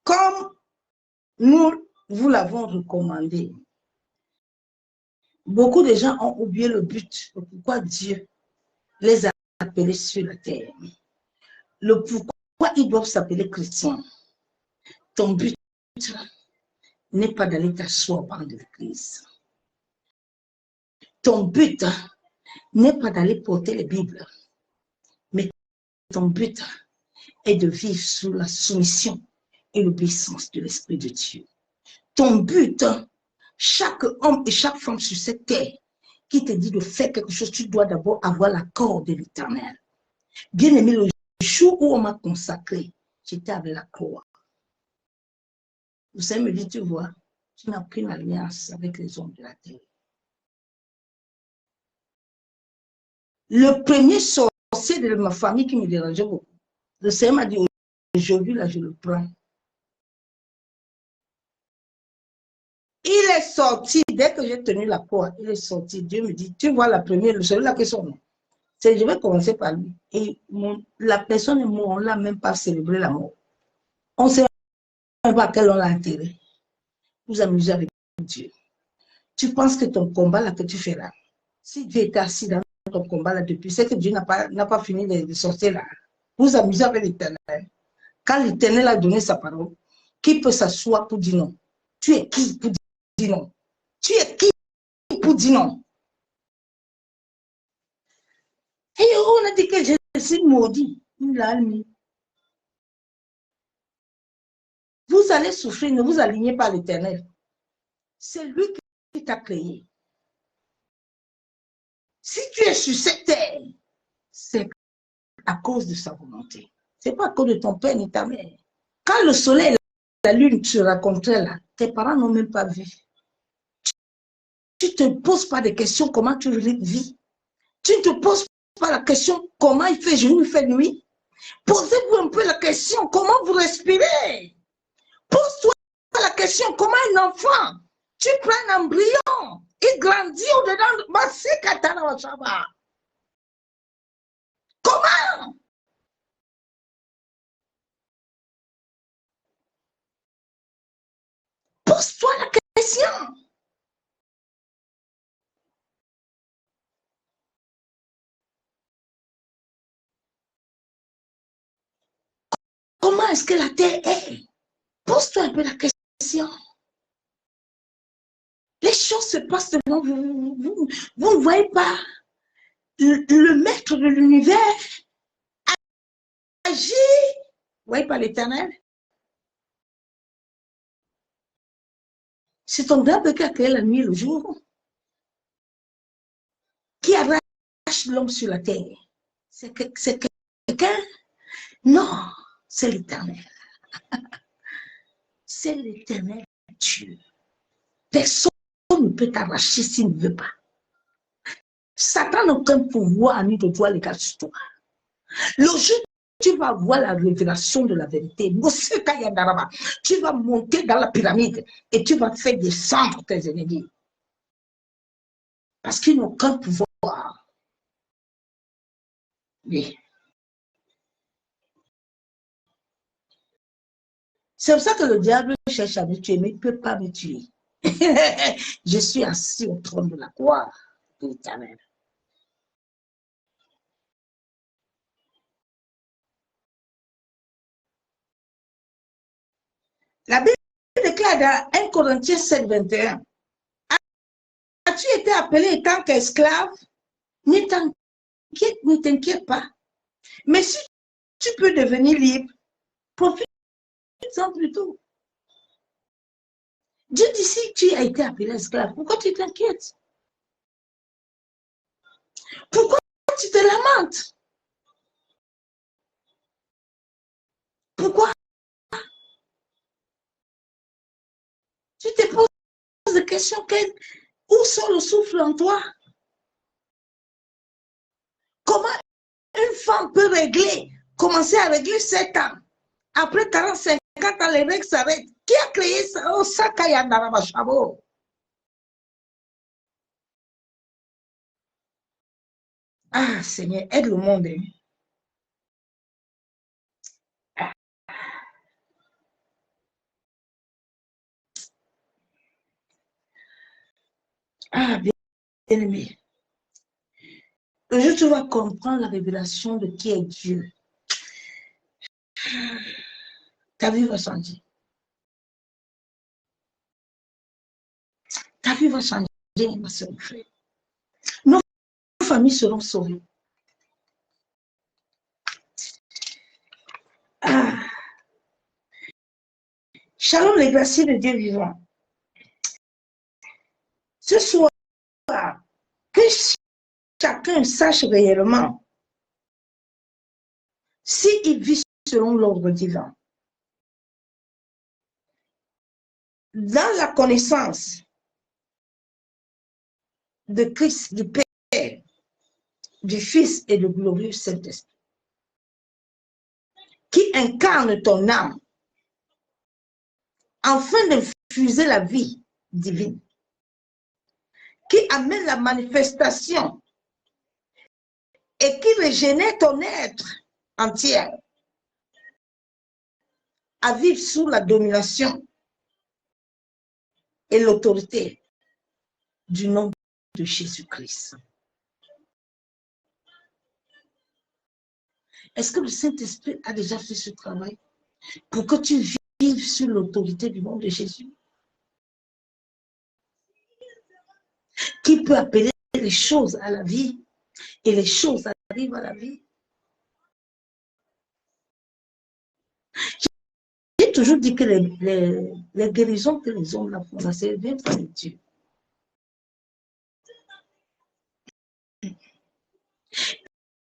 comme nous vous l'avons recommandé. Beaucoup de gens ont oublié le but, pourquoi Dieu les a appelés sur la terre. Le pourquoi ils doivent s'appeler chrétiens. Ton but n'est pas d'aller t'asseoir au banc de l'église. Ton but n'est pas d'aller porter les Bibles, mais ton but est de vivre sous la soumission et l'obéissance de l'Esprit de Dieu. Ton but, chaque homme et chaque femme sur cette terre qui te dit de faire quelque chose, tu dois d'abord avoir l'accord de l'Éternel. Bien aimé, le jour où on m'a consacré, j'étais avec la croix. Vous savez me dire, tu vois, tu n'as aucune alliance avec les hommes de la terre. Le premier sorcier de ma famille qui me dérangeait beaucoup, le Seigneur m'a dit, aujourd'hui, là, je le prends. Il est sorti, dès que j'ai tenu la croix, il est sorti. Dieu me dit, tu vois la première, celui-là qui est son nom. Je vais commencer par lui. Et la personne est morte, on ne l'a même pas célébré la mort. On ne sait même pas à quel on l'a enterré. Vous amusez avec Dieu. Tu penses que ton combat là que tu fais là, si Dieu était assis dans ton combat là depuis, c'est que Dieu n'a pas fini de sortir là. Vous amusez avec l'Éternel. Quand l'Éternel a donné sa parole, qui peut s'asseoir pour dire non? Tu es qui pour dire non? Tu es qui pour dire non? Et on a dit que je suis maudit. Il a mis. Vous allez souffrir, ne vous alignez pas à l'Éternel. C'est lui qui t'a créé. Si tu es sur cette terre, c'est à cause de sa volonté. Ce n'est pas à cause de ton père ni ta mère. Quand le soleil et la lune se rencontraient là, tes parents n'ont même pas vu. Tu ne te poses pas de questions comment tu vis. Tu ne te poses pas la question comment il fait jour, il fait nuit. Posez-vous un peu la question comment vous respirez. Pose-toi la question comment un enfant, tu prends un embryon, il grandit au-dedans de ma. Comment? Pose-toi la question. est-ce que la terre est? Pose-toi un peu la question. Les choses se passent devant vous. Vous ne voyez pas le maître de l'univers agit. Vous ne voyez pas l'Éternel? C'est ton grand qui a créé la nuit et le jour, qui arrache l'homme sur la terre. C'est quelqu'un? Non, c'est l'Éternel. C'est l'Éternel Dieu. Personne ne peut t'arracher s'il ne veut pas. Satan n'a aucun pouvoir ni de droit légal sur toi. Le jour où tu vas voir la révélation de la vérité, tu vas monter dans la pyramide et tu vas faire descendre tes ennemis. Parce qu'ils n'ont aucun pouvoir. Oui. C'est pour ça que le diable cherche à me tuer, mais il ne peut pas me tuer. Je suis assis au trône de la gloire de l'Éternel. La Bible déclare dans 1 Corinthiens 7, 21, as-tu été appelé en tant qu'esclave? Ne t'inquiète pas. Mais si tu peux devenir libre, profite-en plutôt. Dieu dit, si tu as été appelé esclave, pourquoi tu t'inquiètes? Pourquoi tu te lamentes? Pourquoi tu te poses des questions? Où sont le souffle en toi? Comment une femme peut commencer à régler 7 ans? Après 40, 50 ans, les règles s'arrêtent. Qui a créé ça? Oh, Sakayandarabachago. Ah, Seigneur, aide le monde. Ah, bien-aimé. Le jour où tu vas comprendre la révélation de qui est Dieu, ta vie va changer. Ta vie va changer, ma soeur, mon frère. Nos familles seront sauvées. Ah. Shalom, les gracieux de Dieu vivant. Ce soir, que chacun sache réellement s'il vit selon l'ordre divin. Dans la connaissance de Christ, du Père, du Fils et du glorieux Saint-Esprit, qui incarne ton âme, afin d'infuser la vie divine, qui amène la manifestation et qui régénère ton être entier à vivre sous la domination et l'autorité du nom de Jésus-Christ. Est-ce que le Saint-Esprit a déjà fait ce travail pour que tu vives sous l'autorité du nom de Jésus? Qui peut appeler les choses à la vie et les choses arrivent à la vie? J'ai toujours dit que les guérisons que les hommes font, c'est bien par Dieu.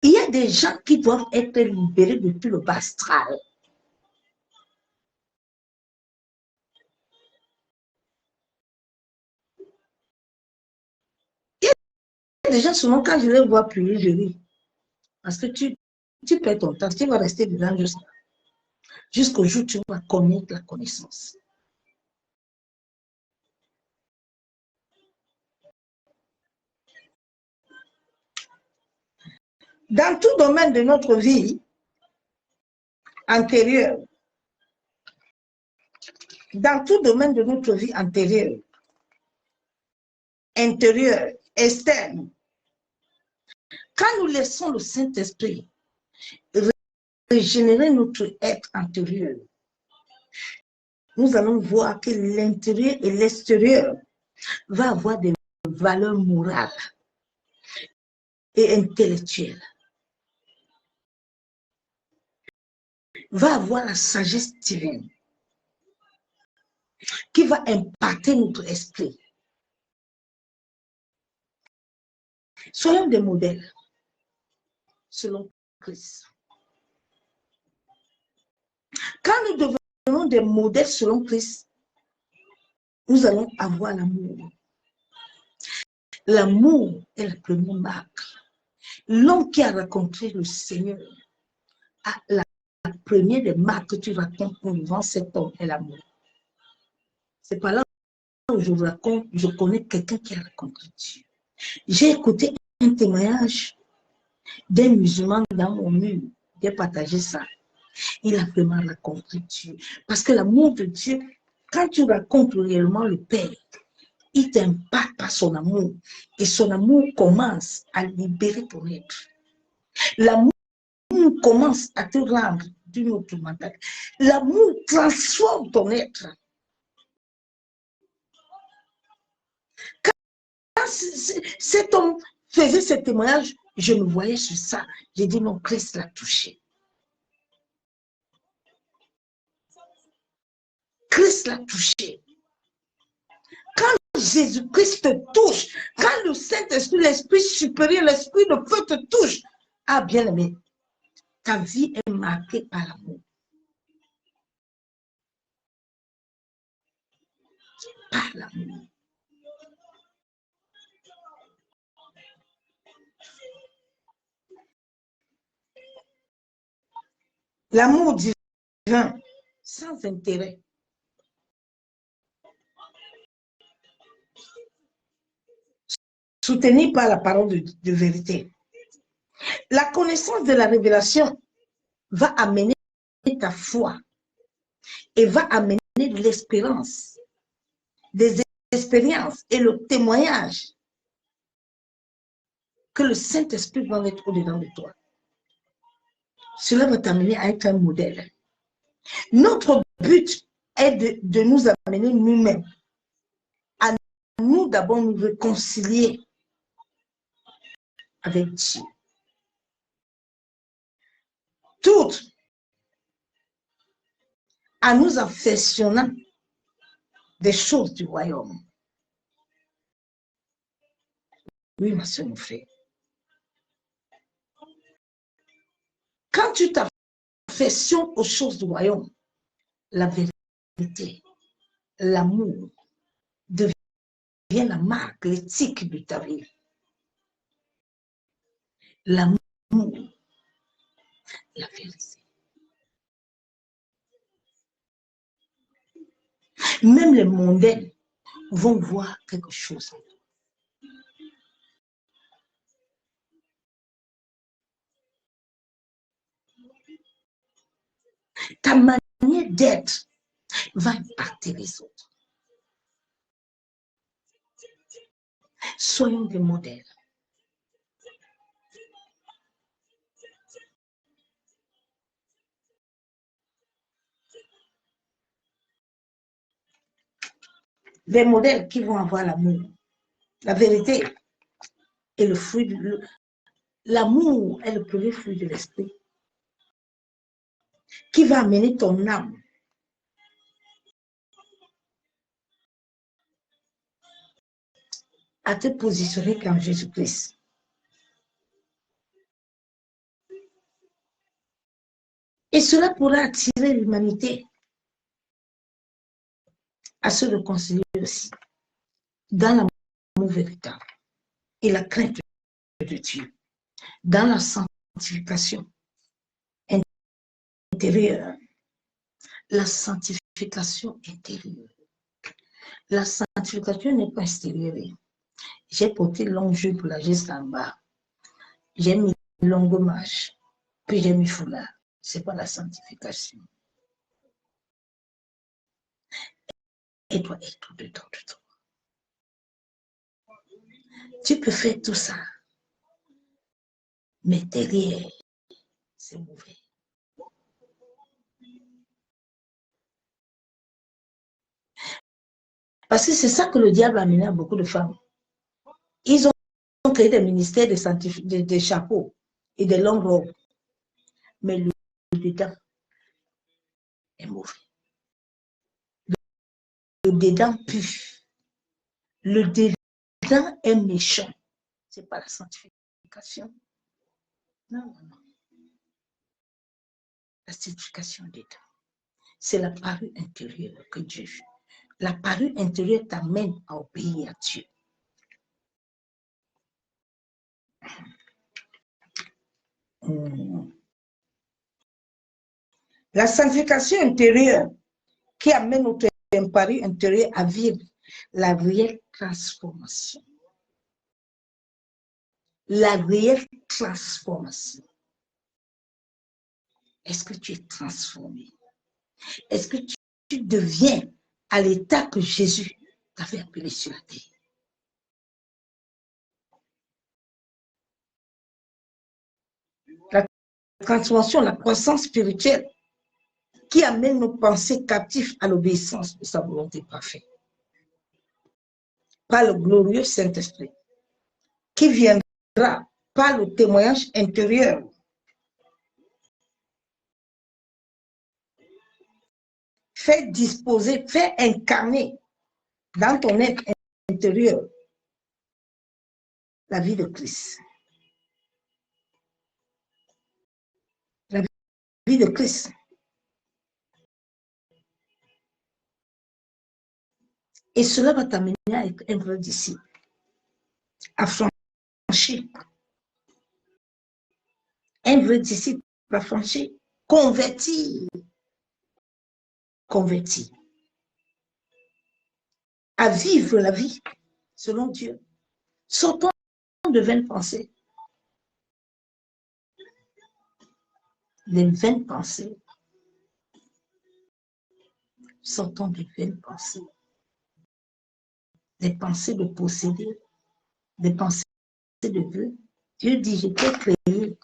Il y a des gens qui doivent être libérés depuis le bas astral. Il y a des gens, souvent, quand je les vois prier, je ris. Parce que tu perds ton temps, tu vas rester dedans jusqu'au jour où tu vas connaître la connaissance. Dans tout domaine de notre vie antérieure, intérieure, externe, quand nous laissons le Saint-Esprit régénérer notre être intérieur, nous allons voir que l'intérieur et l'extérieur va avoir des valeurs morales et intellectuelles, va avoir la sagesse divine qui va impacter notre esprit. Soyons des modèles selon Christ. Quand nous devenons des modèles selon Christ, nous allons avoir l'amour. L'amour est la première marque. L'homme qui a rencontré le Seigneur, la première des marques que tu racontes devant cet homme est l'amour. C'est pas là où je raconte, je connais quelqu'un qui a rencontré Dieu. J'ai écouté un témoignage d'un musulman dans mon mur, j'ai partagé ça. Il a vraiment rencontré Dieu. Parce que l'amour de Dieu, quand tu racontes réellement le Père, il t'impacte par son amour. Et son amour commence à libérer ton être. L'amour commence à te rendre d'une autre manière. L'amour transforme ton être. Quand cet homme faisait ce témoignage, je me voyais sur ça. J'ai dit non, Christ l'a touché. Christ l'a touché. Quand Jésus-Christ te touche, quand le Saint-Esprit, l'Esprit supérieur, l'Esprit de feu te touche, ah bien aimé, ta vie est marquée par l'amour. Par l'amour. L'amour divin, sans intérêt. Soutenu par la parole de vérité. La connaissance de la révélation va amener ta foi et va amener de l'espérance, des expériences et le témoignage que le Saint-Esprit va mettre au-dedans de toi. Cela va t'amener à être un modèle. Notre but est de nous amener nous-mêmes à nous d'abord nous réconcilier avec Dieu. Tout en nous affectionnant des choses du royaume. Oui, ma soeur, mon frère. Quand tu t'affectionnes aux choses du royaume, la vérité, l'amour devient la marque, l'éthique de ta vie. L'amour, la vérité. Même les mondains vont voir quelque chose en toi. Ta manière d'être va impacter les autres. Soyons des modèles. Des modèles qui vont avoir l'amour, la vérité et le fruit de l'amour est le premier fruit de l'esprit qui va amener ton âme à te positionner comme Jésus-Christ. Et cela pourra attirer l'humanité à se réconcilier aussi dans l'amour véritable et la crainte de Dieu, dans la sanctification intérieure, la sanctification intérieure. La sanctification n'est pas extérieure. J'ai porté long jeu pour la geste en bas. J'ai mis longue marche, puis j'ai mis foulard. Ce n'est pas la sanctification. Elle doit être dedans de toi. Tu peux faire tout ça, mais derrière, c'est mauvais. Parce que c'est ça que le diable a amené à beaucoup de femmes. Ils ont créé des ministères des chapeaux et des longues robes. Mais le dedans est mauvais. Le dedans pue. Le dedans est méchant. Ce n'est pas la sanctification. Non, non, non. La sanctification dedans. C'est la parure intérieure que Dieu veut. La parure intérieure t'amène à obéir à Dieu. La sanctification intérieure qui amène notre parure intérieure à vivre la réelle transformation. La réelle transformation. Est-ce que tu es transformé? Est-ce que tu deviens à l'état que Jésus t'avait appelé sur la terre? La transformation, la croissance spirituelle qui amène nos pensées captives à l'obéissance de sa volonté parfaite. Par le glorieux Saint-Esprit, qui viendra par le témoignage intérieur. Fait disposer, fait incarner dans ton être intérieur la vie de Christ. La vie de Christ. Et cela va t'amener à être un vrai disciple, à franchir. Un vrai disciple va franchir, convertir. Converti, à vivre la vie selon Dieu. Sortons de vaines pensées. Les vaines pensées. Sortons des vaines pensées. Des pensées de posséder, des pensées de vœux. Dieu dit, je t'ai créé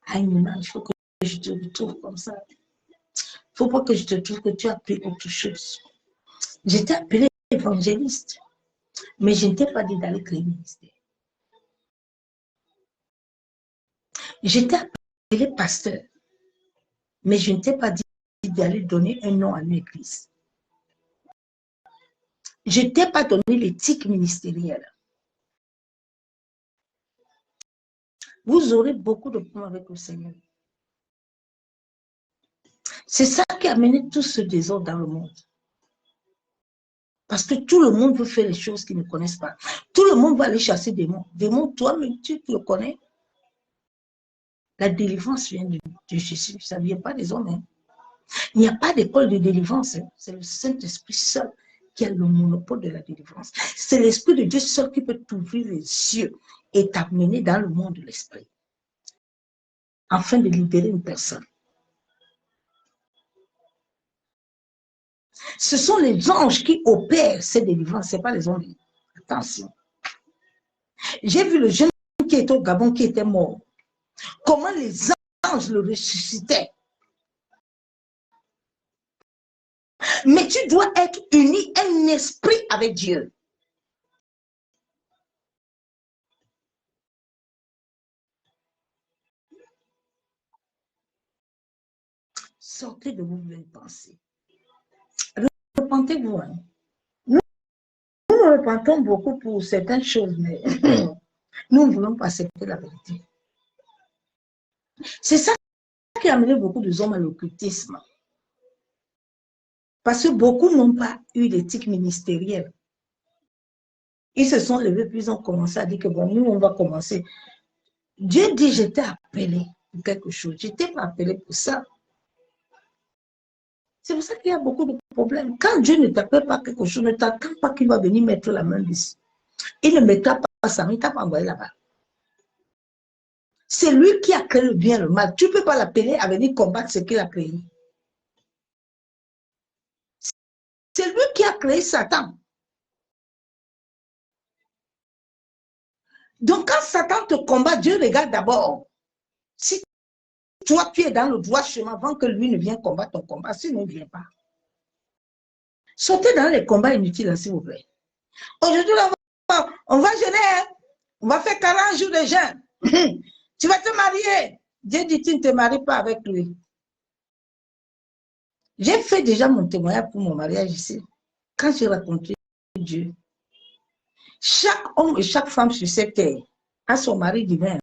à une image, il faut que je te retrouve comme ça. Il ne faut pas que je te trouve que tu as pris autre chose. Je t'ai appelé évangéliste, mais je ne t'ai pas dit d'aller créer un ministère. Je t'ai appelé pasteur, mais je ne t'ai pas dit d'aller donner un nom à une église. Je ne t'ai pas donné l'éthique ministérielle. Vous aurez beaucoup de points avec le Seigneur. C'est ça qui a amené tout ce désordre dans le monde. Parce que tout le monde veut faire les choses qu'ils ne connaissent pas. Tout le monde va aller chasser des démons. Démons, toi-même, tu le connais. La délivrance vient de Jésus. Ça ne vient pas des hommes. Hein. Il n'y a pas d'école de délivrance. Hein. C'est le Saint-Esprit seul qui a le monopole de la délivrance. C'est l'Esprit de Dieu seul qui peut t'ouvrir les yeux et t'amener dans le monde de l'Esprit. Afin de libérer une personne. Ce sont les anges qui opèrent ces délivrances, ce n'est pas les hommes. Attention. J'ai vu le jeune qui était au Gabon, qui était mort. Comment les anges le ressuscitaient. Mais tu dois être uni, un esprit avec Dieu. Sortez de vos vaines pensées. Repentez-vous. Hein. Nous repentons beaucoup pour certaines choses, mais nous ne voulons pas accepter la vérité. C'est ça qui a amené beaucoup de hommes à l'occultisme. Parce que beaucoup n'ont pas eu d'éthique ministérielle. Ils se sont levés, puis ils ont commencé à dire que bon, nous, on va commencer. Dieu dit, je t'ai appelé pour quelque chose. Je t'ai pas appelé pour ça. C'est pour ça qu'il y a beaucoup de problèmes. Quand Dieu ne t'appelle pas quelque chose, ne t'attend pas qu'il va venir mettre la main dessus. Il ne mettra pas sa main, il ne t'a pas envoyé là-bas. C'est lui qui a créé le bien et le mal. Tu ne peux pas l'appeler à venir combattre ce qu'il a créé. C'est lui qui a créé Satan. Donc quand Satan te combat, Dieu regarde d'abord. Si toi tu es dans le droit chemin avant que lui ne vienne combattre ton combat, sinon il ne vient pas. Sortez dans les combats inutiles, s'il vous plaît. Aujourd'hui, on va jeûner, hein? On va faire 40 jours de jeûne. Tu vas te marier. Dieu dit, tu ne te maries pas avec lui. J'ai fait déjà mon témoignage pour mon mariage ici. Quand j'ai rencontré Dieu, chaque homme et chaque femme sur cette terre a son mari divin.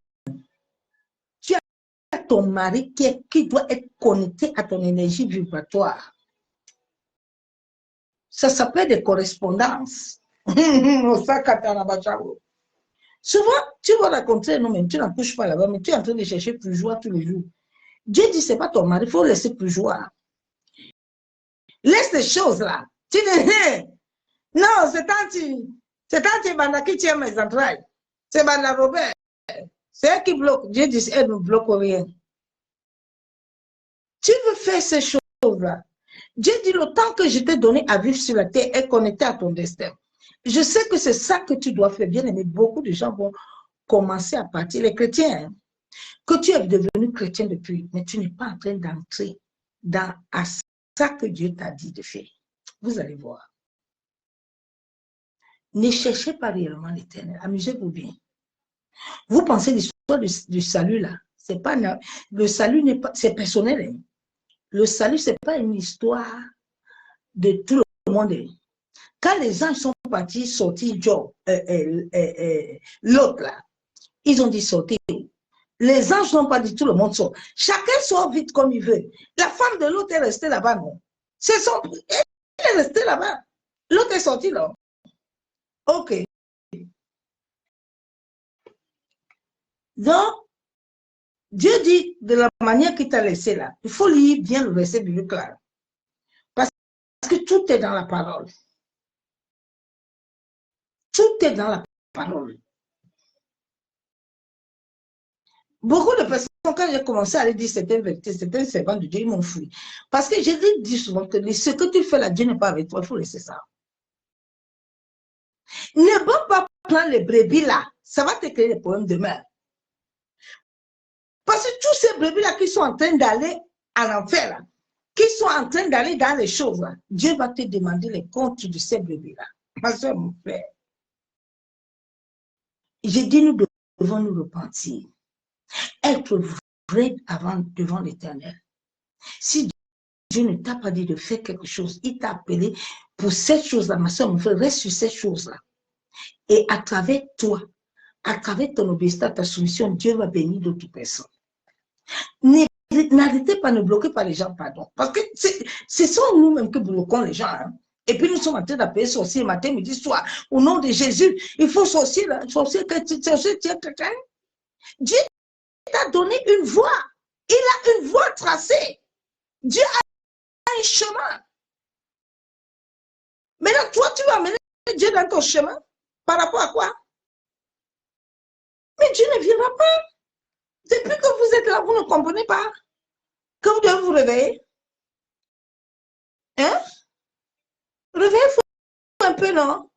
Tu as ton mari qui doit être connecté à ton énergie vibratoire. Ça s'appelle des correspondances. Souvent, tu vas rencontrer un homme, tu n'en touches pas là-bas, mais tu es en train de chercher plus joie tous les jours. Dieu dit, ce n'est pas ton mari, il faut laisser plus joie. Laisse les choses là. Tu dis, non, c'est Tanti Banda qui tient mes entrailles. C'est Banda Robert. C'est elle qui bloque. Dieu dit, elle ne bloque rien. Tu veux faire ces choses-là. Dieu dit, le temps que je t'ai donné à vivre sur la terre est connecté à ton destin. Je sais que c'est ça que tu dois faire. Bien aimé, beaucoup de gens vont commencer à partir. Les chrétiens, hein, que tu es devenu chrétien depuis, mais tu n'es pas en train d'entrer dans ça que Dieu t'a dit de faire. Vous allez voir. Ne cherchez pas réellement l'éternel. Amusez-vous bien. Vous pensez l'histoire du salut là. C'est pas, le salut n'est pas, c'est personnel. Hein. Le salut, c'est pas une histoire de tout le monde. Quand les anges sont partis sortir l'autre là, ils ont dit sortir. Les anges n'ont pas dit tout le monde sort. Chacun sort vite comme il veut. La femme de l'autre est restée là-bas, non? Elle est restée là-bas. L'autre est sorti là. Ok. Donc, Dieu dit de la manière qu'il t'a laissé là, il faut lire bien le verset biblique là. Parce que tout est dans la parole. Tout est dans la parole. Beaucoup de personnes, quand j'ai commencé à aller dire certaines vérités, certains servants de Dieu, ils m'ont fui. Parce que je dis souvent que ce que tu fais là, Dieu n'est pas avec toi, il faut laisser ça. Ne va pas prendre les brebis là, ça va te créer des problèmes demain. Parce que tous ces brebis là qui sont en train d'aller à l'enfer là, qui sont en train d'aller dans les choses là, Dieu va te demander les comptes de ces brebis là. Ma soeur, mon frère, j'ai dit nous devons nous repentir. Être vrai devant l'Éternel. Si Dieu ne t'a pas dit de faire quelque chose, il t'a appelé pour cette chose-là, ma soeur, mon frère, reste sur cette chose-là. Et à travers toi, à travers ton obéissance, ta soumission, Dieu va bénir d'autres personnes. N'arrêtez pas, ne bloquez pas les gens, pardon. Parce que ce sont nous-mêmes qui bloquons les gens. Hein. Et puis nous sommes en train d'appeler sorcier matin, midi, soir. Au nom de Jésus, il faut sorcier, sorcier, quelqu'un. Dieu t'a donné une voie. Il a une voie tracée. Dieu a un chemin. Maintenant, toi, tu vas amener Dieu dans ton chemin. Par rapport à quoi? Mais Dieu ne viendra pas. Depuis que vous êtes là, vous ne comprenez pas que vous devez vous réveiller. Hein? Réveillez-vous un peu, non?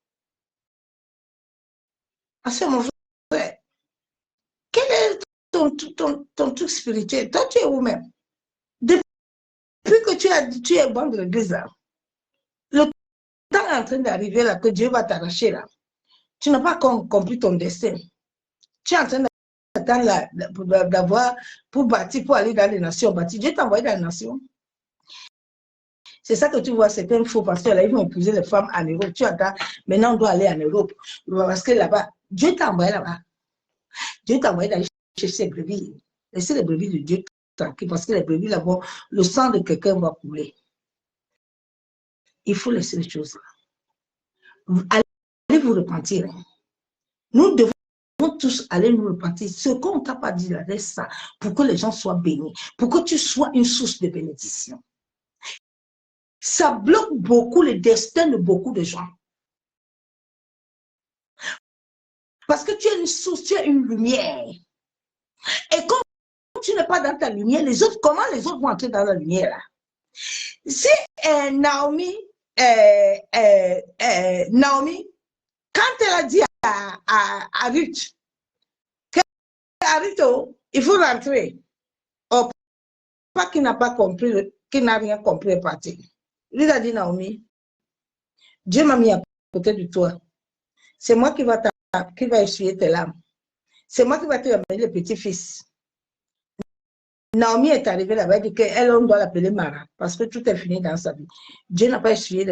Ah, c'est mon frère. Quel est ton truc spirituel? Toi, tu es où-même? Depuis que tu es bon de l'église, le temps est en train d'arriver là, que Dieu va t'arracher là. Tu n'as pas compris ton destin. Tu es en train d'avoir pour bâtir, pour aller dans les nations bâties. Dieu t'a envoyé dans les nations. C'est ça que tu vois, certains faux pasteurs là, ils vont épouser les femmes en Europe. Tu attends, maintenant on doit aller en Europe. Parce que là-bas, Dieu t'a envoyé là-bas. Dieu t'a envoyé d'aller chercher ses brebis. Laissez les brebis de Dieu tranquilles, parce que les brebis là-bas, le sang de quelqu'un va couler. Il faut laisser les choses là. Allez vous repentir. Nous devons tous aller nous repentir. Ce qu'on ne t'a pas dit là, laisse ça, pour que les gens soient bénis, pour que tu sois une source de bénédiction. Ça bloque beaucoup le destin de beaucoup de gens. Parce que tu es une source, tu es une lumière. Et quand tu n'es pas dans ta lumière, les autres, comment les autres vont entrer dans la lumière là? Si Naomi, quand elle a dit à Ruth, il faut rentrer. Oh, pas qu'il n'a pas compris, qu'il n'a rien compris, parti. Lui a dit, Naomi, Dieu m'a mis à côté de toi. C'est moi qui va essuyer tes larmes. C'est moi qui va te ramener le petit-fils. Naomi est arrivée là-bas et dit qu'elle, on doit l'appeler Mara parce que tout est fini dans sa vie. Dieu n'a pas essuyé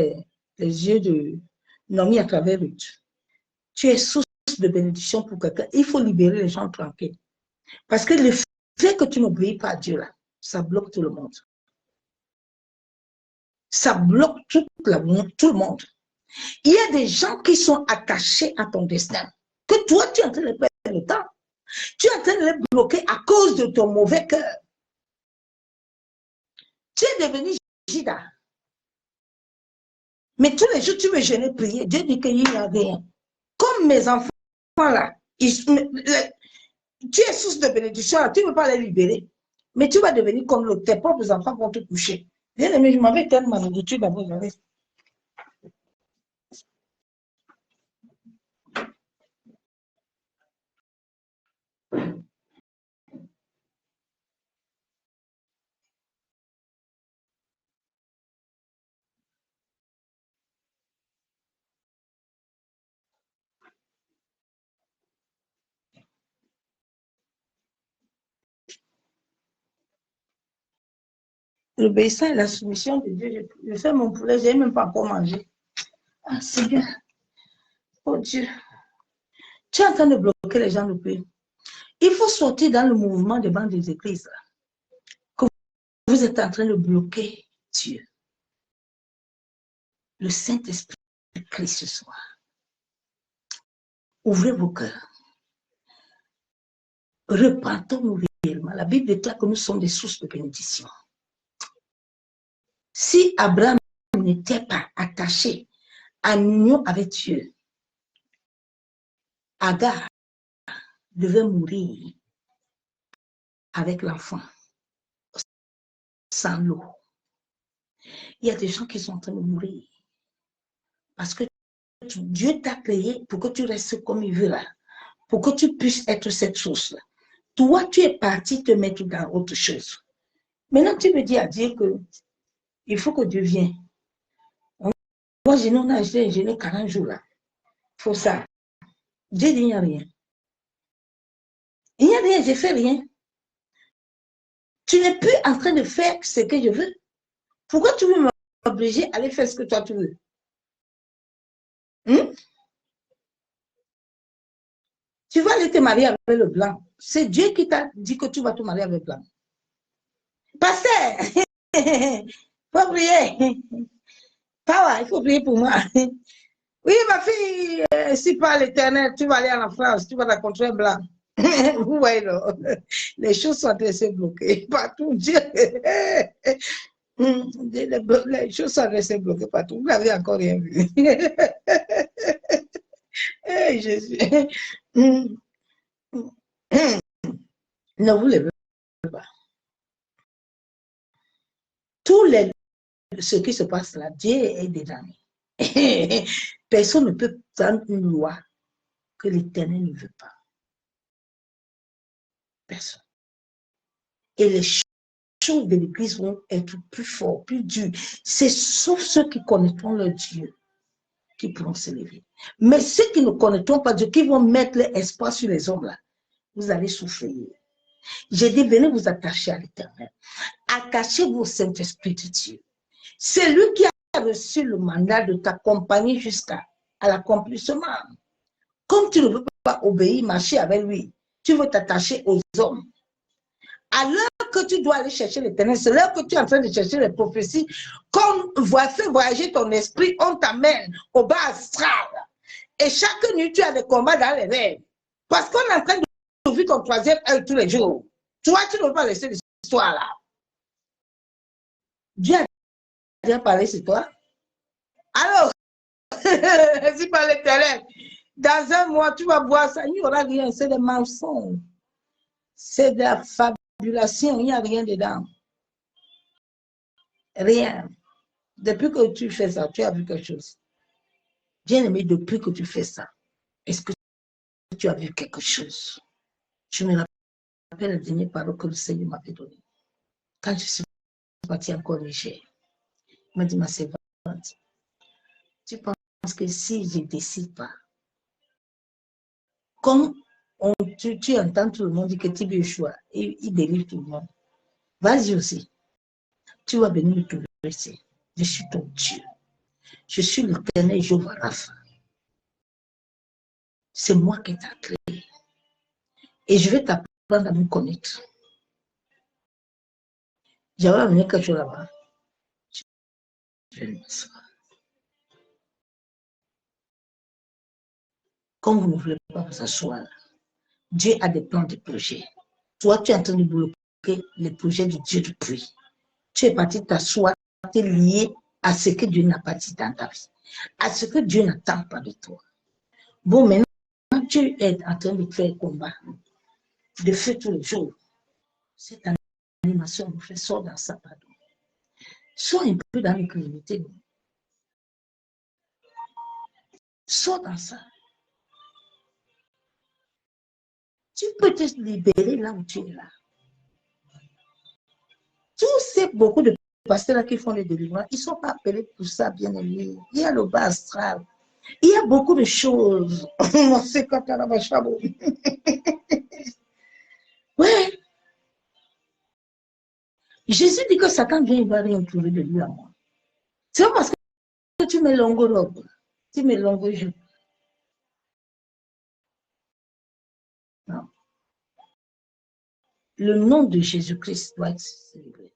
les yeux de Naomi à travers Ruth. Tu es source de bénédiction pour quelqu'un. Il faut libérer les gens tranquilles. Parce que le fait que tu n'obéis pas à Dieu là, ça bloque tout le monde. Ça bloque tout le monde. Il y a des gens qui sont attachés à ton destin. Que toi, tu es en train de perdre le temps. Tu es en train de les bloquer à cause de ton mauvais cœur. Tu es devenu Jida. Mais tous les jours, tu veux jeûner, prier. Dieu dit qu'il n'y a rien. Comme mes enfants là, tu es source de bénédiction, tu ne veux pas les libérer. Mais tu vas devenir comme tes propres enfants vont te coucher. Bien aimé, je m'avais tellement d'habitude d'abord. L'obéissance et la soumission de Dieu. Je fais mon poulet, je n'ai même pas encore mangé. Ah, c'est bien. Oh Dieu. Tu es en train de bloquer les gens de paix. Il faut sortir dans le mouvement des bandes des églises. Là, que vous êtes en train de bloquer Dieu. Le Saint-Esprit de Christ ce soir. Ouvrez vos cœurs. Repentons-nous réellement. La Bible déclare que nous sommes des sources de bénédiction. Si Abraham n'était pas attaché à l'union avec Dieu, Agar devait mourir avec l'enfant, sans l'eau. Il y a des gens qui sont en train de mourir parce que Dieu t'a créé pour que tu restes comme il veut là, pour que tu puisses être cette source-là. Toi, tu es parti te mettre dans autre chose. Maintenant, tu me dis à Dieu qu'il faut que Dieu vienne. Moi, je n'ai 40 jours là. Il faut ça. Dieu dit, il n'y a rien. Il n'y a rien, je ne fais rien. Tu n'es plus en train de faire ce que je veux. Pourquoi tu veux m'obliger à aller faire ce que toi tu veux? Tu vas aller te marier avec le blanc. C'est Dieu qui t'a dit que tu vas te marier avec le blanc. Pasteur, il faut prier. Power, il faut prier pour moi. Oui, ma fille, si par l'Éternel, tu vas aller en France, tu vas rencontrer un blanc. Vous voyez, là, les choses sont en train de se bloquer partout. Dieu. Les choses sont en train de se bloquer partout. Vous n'avez encore rien vu. Hey, Jésus. Ne vous levez pas. Ce qui se passe là, Dieu est dedans. Personne ne peut prendre une loi que l'Éternel ne veut pas. Personne. Et les choses de l'Église vont être plus fortes, plus dures. C'est sauf ceux qui connaîtront leur Dieu qui pourront s'élever. Mais ceux qui ne connaîtront pas Dieu, qui vont mettre l'espoir sur les hommes là, vous allez souffrir. J'ai dit, venez vous attacher à l'Éternel. Attachez vos Saint-Esprit de Dieu. C'est lui qui a reçu le mandat de t'accompagner jusqu'à l'accomplissement. Comme tu ne veux pas obéir, marcher avec lui, tu veux t'attacher aux hommes. À l'heure que tu dois aller chercher l'Éternel, c'est l'heure que tu es en train de chercher les prophéties. Comme fait voyager ton esprit, on t'amène au bas astral. Et chaque nuit, tu as des combats dans les rêves. Parce qu'on est en train d'ouvrir ton troisième œil tous les jours. Toi, tu ne veux pas laisser l'histoire là. Dieu a déjà parlé sur toi. Alors, si par l'Éternel, dans un mois, tu vas voir ça, il n'y aura rien, c'est des mensonges. C'est de la fabulation, il n'y a rien dedans. Rien. Depuis que tu fais ça, tu as vu quelque chose. Bien aimé, depuis que tu fais ça, est-ce que tu as vu quelque chose? Je me rappelle la dernière parole que le Seigneur m'avait donnée. Quand je suis partie en Niger, il m'a dit, ma servante, tu penses que si je ne décide pas Comme tu entends tout le monde dire que tu veux choix, il délivre tout le monde. Vas-y aussi. Tu vas venir me trouver ici. Je suis ton Dieu. Je suis l'Éternel Jéhovah Rapha. C'est moi qui t'ai créé. Et je vais t'apprendre à me connaître. J'avais amené quelque chose là-bas. Je vais m'asseoir. Comme vous ne voulez pas vous asseoir, Dieu a des plans de projets. Toi, tu es en train de bloquer les projets du Dieu du pluie. Tu es parti t'asseoir, tu es lié à ce que Dieu n'a pas dit dans ta vie, à ce que Dieu n'attend pas de toi. Bon, maintenant, tu es en train de faire combat, de faire tous les jours. Cette animation nous fait sort dans ça, pardon. Sois un peu dans l'incrédulité. Sors dans ça. Tu peux te libérer là où tu es là. Tous ces beaucoup de pasteurs là qui font les délivrances, ils ne sont pas appelés pour ça, bien aimé. Il y a le bas astral. Il y a beaucoup de choses. C'est quand on a ma chabot. Ouais. Jésus dit que Satan vient, il va rien trouver de lui à moi. C'est pas parce que tu mets longue robe, tu mets longue jupe. Non. Le nom de Jésus-Christ doit être célébré.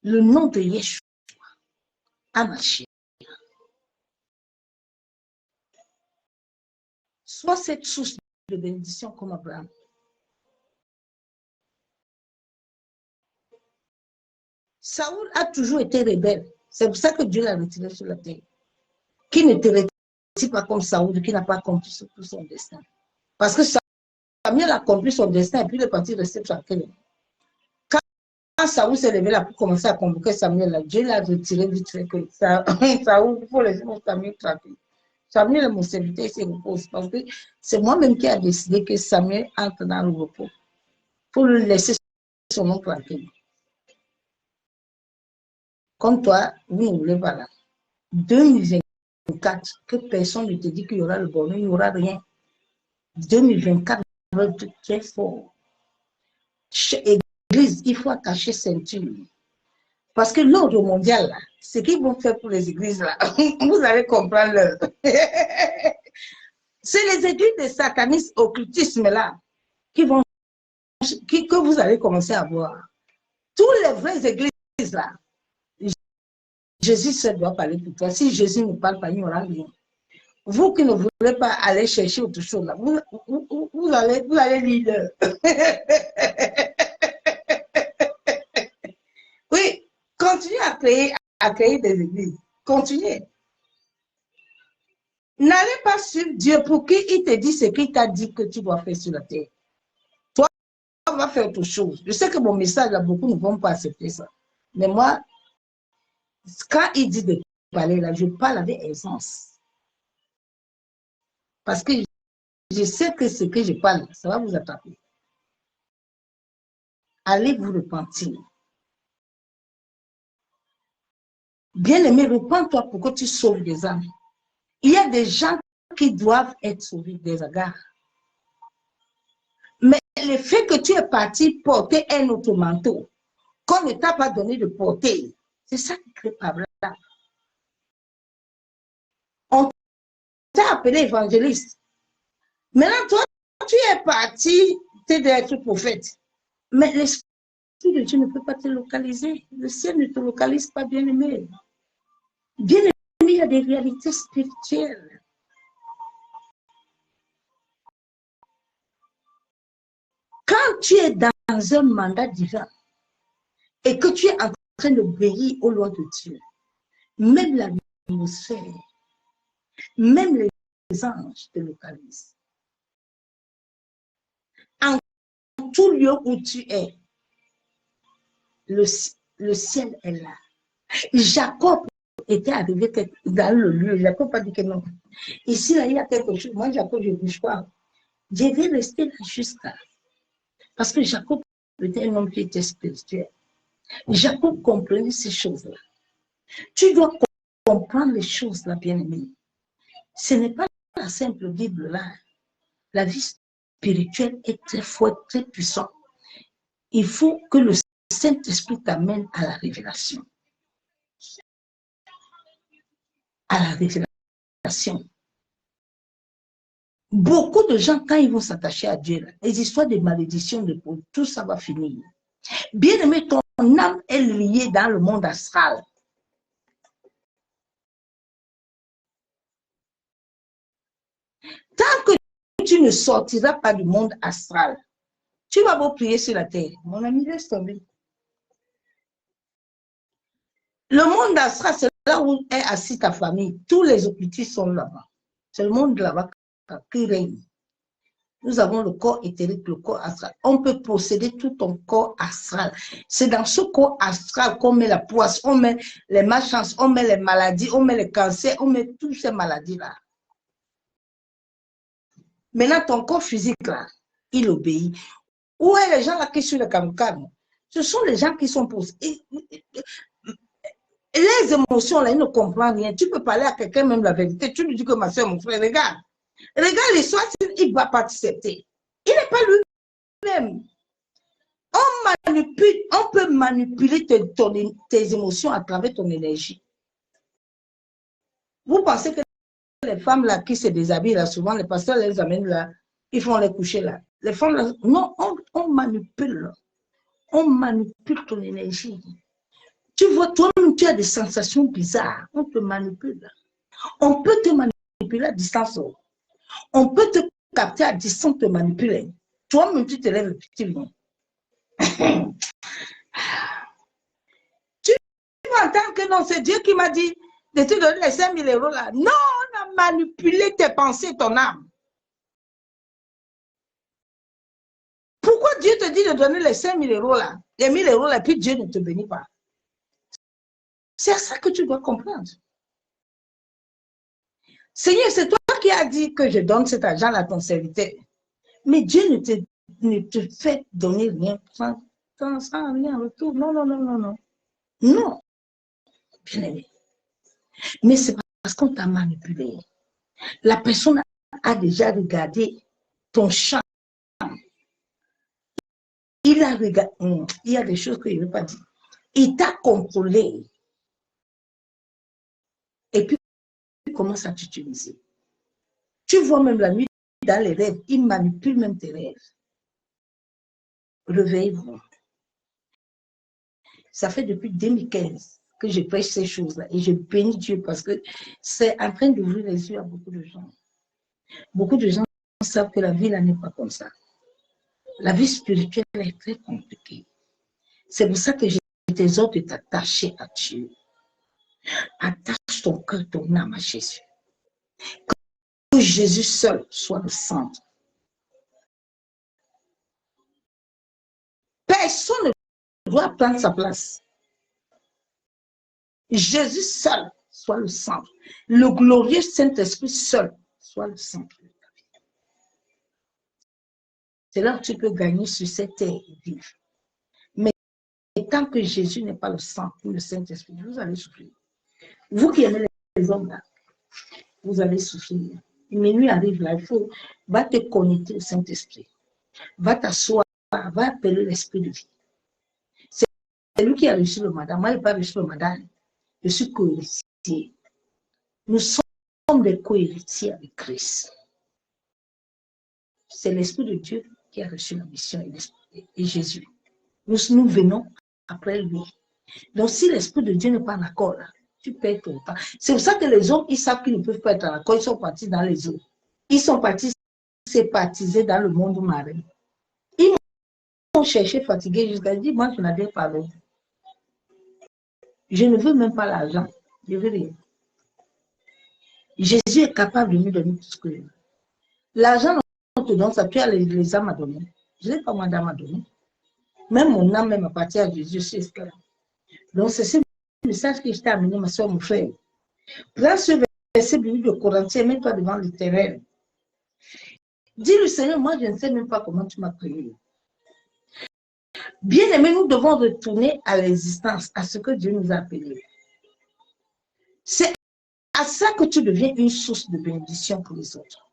Le nom de Yeshua a marché. Soit cette source de bénédiction comme Abraham. Saoul a toujours été rebelle. C'est pour ça que Dieu l'a retiré sur la terre. Qui ne te retire pas comme Saoul, qui n'a pas accompli tout son destin. Parce que Samuel a accompli son destin et puis il est parti rester tranquille. Quand Saoul s'est levé là pour commencer à convoquer Samuel, là, Dieu l'a retiré vite fait que Saoul, il faut laisser mon Samuel tranquille. Samuel est mon serviteur, il se repose. Parce que c'est moi-même qui a décidé que Samuel entre dans le repos. Pour lui laisser son nom tranquille. Comme toi, vous ne voulez pas là. 2024, que personne ne te dit qu'il y aura le bonheur, il n'y aura rien. 2024 va être très fort. Église, il faut attacher ceinture. Parce que l'ordre mondial, là, ce qu'ils vont faire pour les églises, là, vous allez comprendre l'heure. C'est les églises de satanisme, occultisme, là, que vous allez commencer à voir. Tous les vraies églises, là, Jésus seul doit parler pour toi. Si Jésus ne parle pas, il n'y aura rien. Vous qui ne voulez pas aller chercher autre chose, là, vous allez lire. Oui, continuez à créer des églises. Continuez. N'allez pas suivre Dieu pour qu'il te dise ce qu'il t'a dit que tu dois faire sur la terre. Toi, tu vas faire autre chose. Je sais que mon message, là, beaucoup ne vont pas accepter ça. Mais moi, quand il dit de parler, là, je parle avec aisance. Parce que je sais que ce que je parle, ça va vous attraper. Allez vous repentir. Bien-aimé, repens-toi pour que tu sauves des âmes. Il y a des gens qui doivent être sauvés des agarres. Mais le fait que tu es parti porter un autre manteau, qu'on ne t'a pas donné de porter, c'est ça qui crée problème. On t'a appelé évangéliste. Maintenant, toi, tu es parti, tu es d'être prophète. Mais l'Esprit de Dieu ne peut pas te localiser. Le ciel ne te localise pas, bien-aimé. Bien-aimé, il y a des réalités spirituelles. Quand tu es dans un mandat divin et que tu es en train d'obéir aux lois de Dieu, même l'atmosphère, même les anges te localisent. En tout lieu où tu es, le ciel est là. Jacob était arrivé dans le lieu. Jacob a dit que non. Ici, là, il y a quelque chose. Moi, Jacob, je ne bouge pas. Je vais rester là jusqu'à. Parce que Jacob était un homme qui était spirituel. Jacob comprenait ces choses-là. Tu dois comprendre les choses-là, bien-aimé. Ce n'est pas la simple Bible là. La vie spirituelle est très forte, très puissante. Il faut que le Saint-Esprit t'amène à la révélation. À la révélation. Beaucoup de gens, quand ils vont s'attacher à Dieu, là, les histoires de malédiction, de tout ça va finir. Bien aimé, ton âme est liée dans le monde astral. Tant que tu ne sortiras pas du monde astral, tu vas vous prier sur la terre. Mon ami, laisse tomber. Le monde astral, c'est là où est assis ta famille. Tous les occultistes sont là-bas. C'est le monde là-bas qui règne. Nous avons le corps éthérique, le corps astral. On peut posséder tout ton corps astral. C'est dans ce corps astral qu'on met la poisse, on met les malchances, on met les maladies, on met les cancers, on met toutes ces maladies-là. Maintenant, ton corps physique, là, il obéit. Où est les gens là qui sont le kamikam? Ce sont les gens qui sont possédés. Les émotions, là, ils ne comprennent rien. Tu peux parler à quelqu'un, même la vérité. Tu lui dis que ma soeur, mon frère, regarde. Regarde l'histoire, il ne va pas accepter. Il n'est pas lui-même. On peut manipuler tes émotions à travers ton énergie. Vous pensez que les femmes là qui se déshabillent, là, souvent les pasteurs les amènent là, ils font les coucher là. Les femmes là, non, on manipule. On manipule ton énergie. Tu vois, toi-même, tu as des sensations bizarres. On te manipule. On peut te manipuler à distance. On peut te capter à distance, te manipuler. Toi-même, tu te lèves et tu viens. Tu entends que non, c'est Dieu qui m'a dit de te donner les 5 000 € là. Non, on a manipulé tes pensées, ton âme. Pourquoi Dieu te dit de donner les 5 000 € là, les 1 000 € là, puis Dieu ne te bénit pas? C'est ça que tu dois comprendre. Seigneur, c'est toi qui as dit que je donne cet argent à ton serviteur. Mais Dieu ne te fait donner rien sans rien en retour. Non, non, non, non, non. Non, bien aimé. Mais c'est parce qu'on t'a manipulé. La personne a déjà regardé ton champ. Il a regardé. Il y a des choses qu'il ne veut pas dire. Il t'a contrôlé. Et puis, il commence à t'utiliser. Tu vois même la nuit dans les rêves. Il manipule même tes rêves. Réveillez-vous. Ça fait depuis 2015 que je prêche ces choses-là et je bénis Dieu parce que c'est en train d'ouvrir les yeux à beaucoup de gens. Beaucoup de gens savent que la vie là n'est pas comme ça. La vie spirituelle est très compliquée. C'est pour ça que je t'exhorte de t'attacher à Dieu. Attache ton cœur, ton âme à Jésus. Que Jésus seul soit le centre. Personne ne doit prendre sa place. Jésus seul soit le centre. Le glorieux Saint-Esprit seul soit le centre. C'est là que tu peux gagner sur cette terre et vivre. Mais tant que Jésus n'est pas le centre, le Saint-Esprit, vous allez souffrir. Vous qui aimez les hommes là, vous allez souffrir. Minuit arrive là, il faut, va te connecter au Saint-Esprit. Va t'asseoir, va appeler l'Esprit de vie. C'est lui qui a reçu le mandat. Moi, je n'ai pas reçu le mandat. Je suis co-héritier. Nous sommes des co-héritiers avec Christ. C'est l'Esprit de Dieu qui a reçu la mission et Jésus. Nous venons après lui. Donc, si l'Esprit de Dieu n'est pas en accord, là, tu perds ton temps. C'est pour ça que les hommes, ils savent qu'ils ne peuvent pas être en accord. Ils sont partis dans les eaux. Ils sont partis s'épartiser dans le monde marin. Ils m'ont cherché fatigué jusqu'à dire, moi, je n'avais pas l'eau. Je ne veux même pas l'argent. Je veux rien. Jésus est capable de nous donner tout ce que je veux. L'argent, on te donne ça, tu as les âmes à donner. Je n'ai pas mon âme à donner. Même mon âme même appartient à Jésus, je suis esclave. Donc, c'est ce message que je t'ai amené, ma soeur, mon frère. Prends ce verset biblique de Corinthiens, mets-toi devant l'Éternel. Dis-le Seigneur, moi, je ne sais même pas comment tu m'as créé. Bien aimé, nous devons retourner à l'existence, à ce que Dieu nous a appelés. C'est à ça que tu deviens une source de bénédiction pour les autres.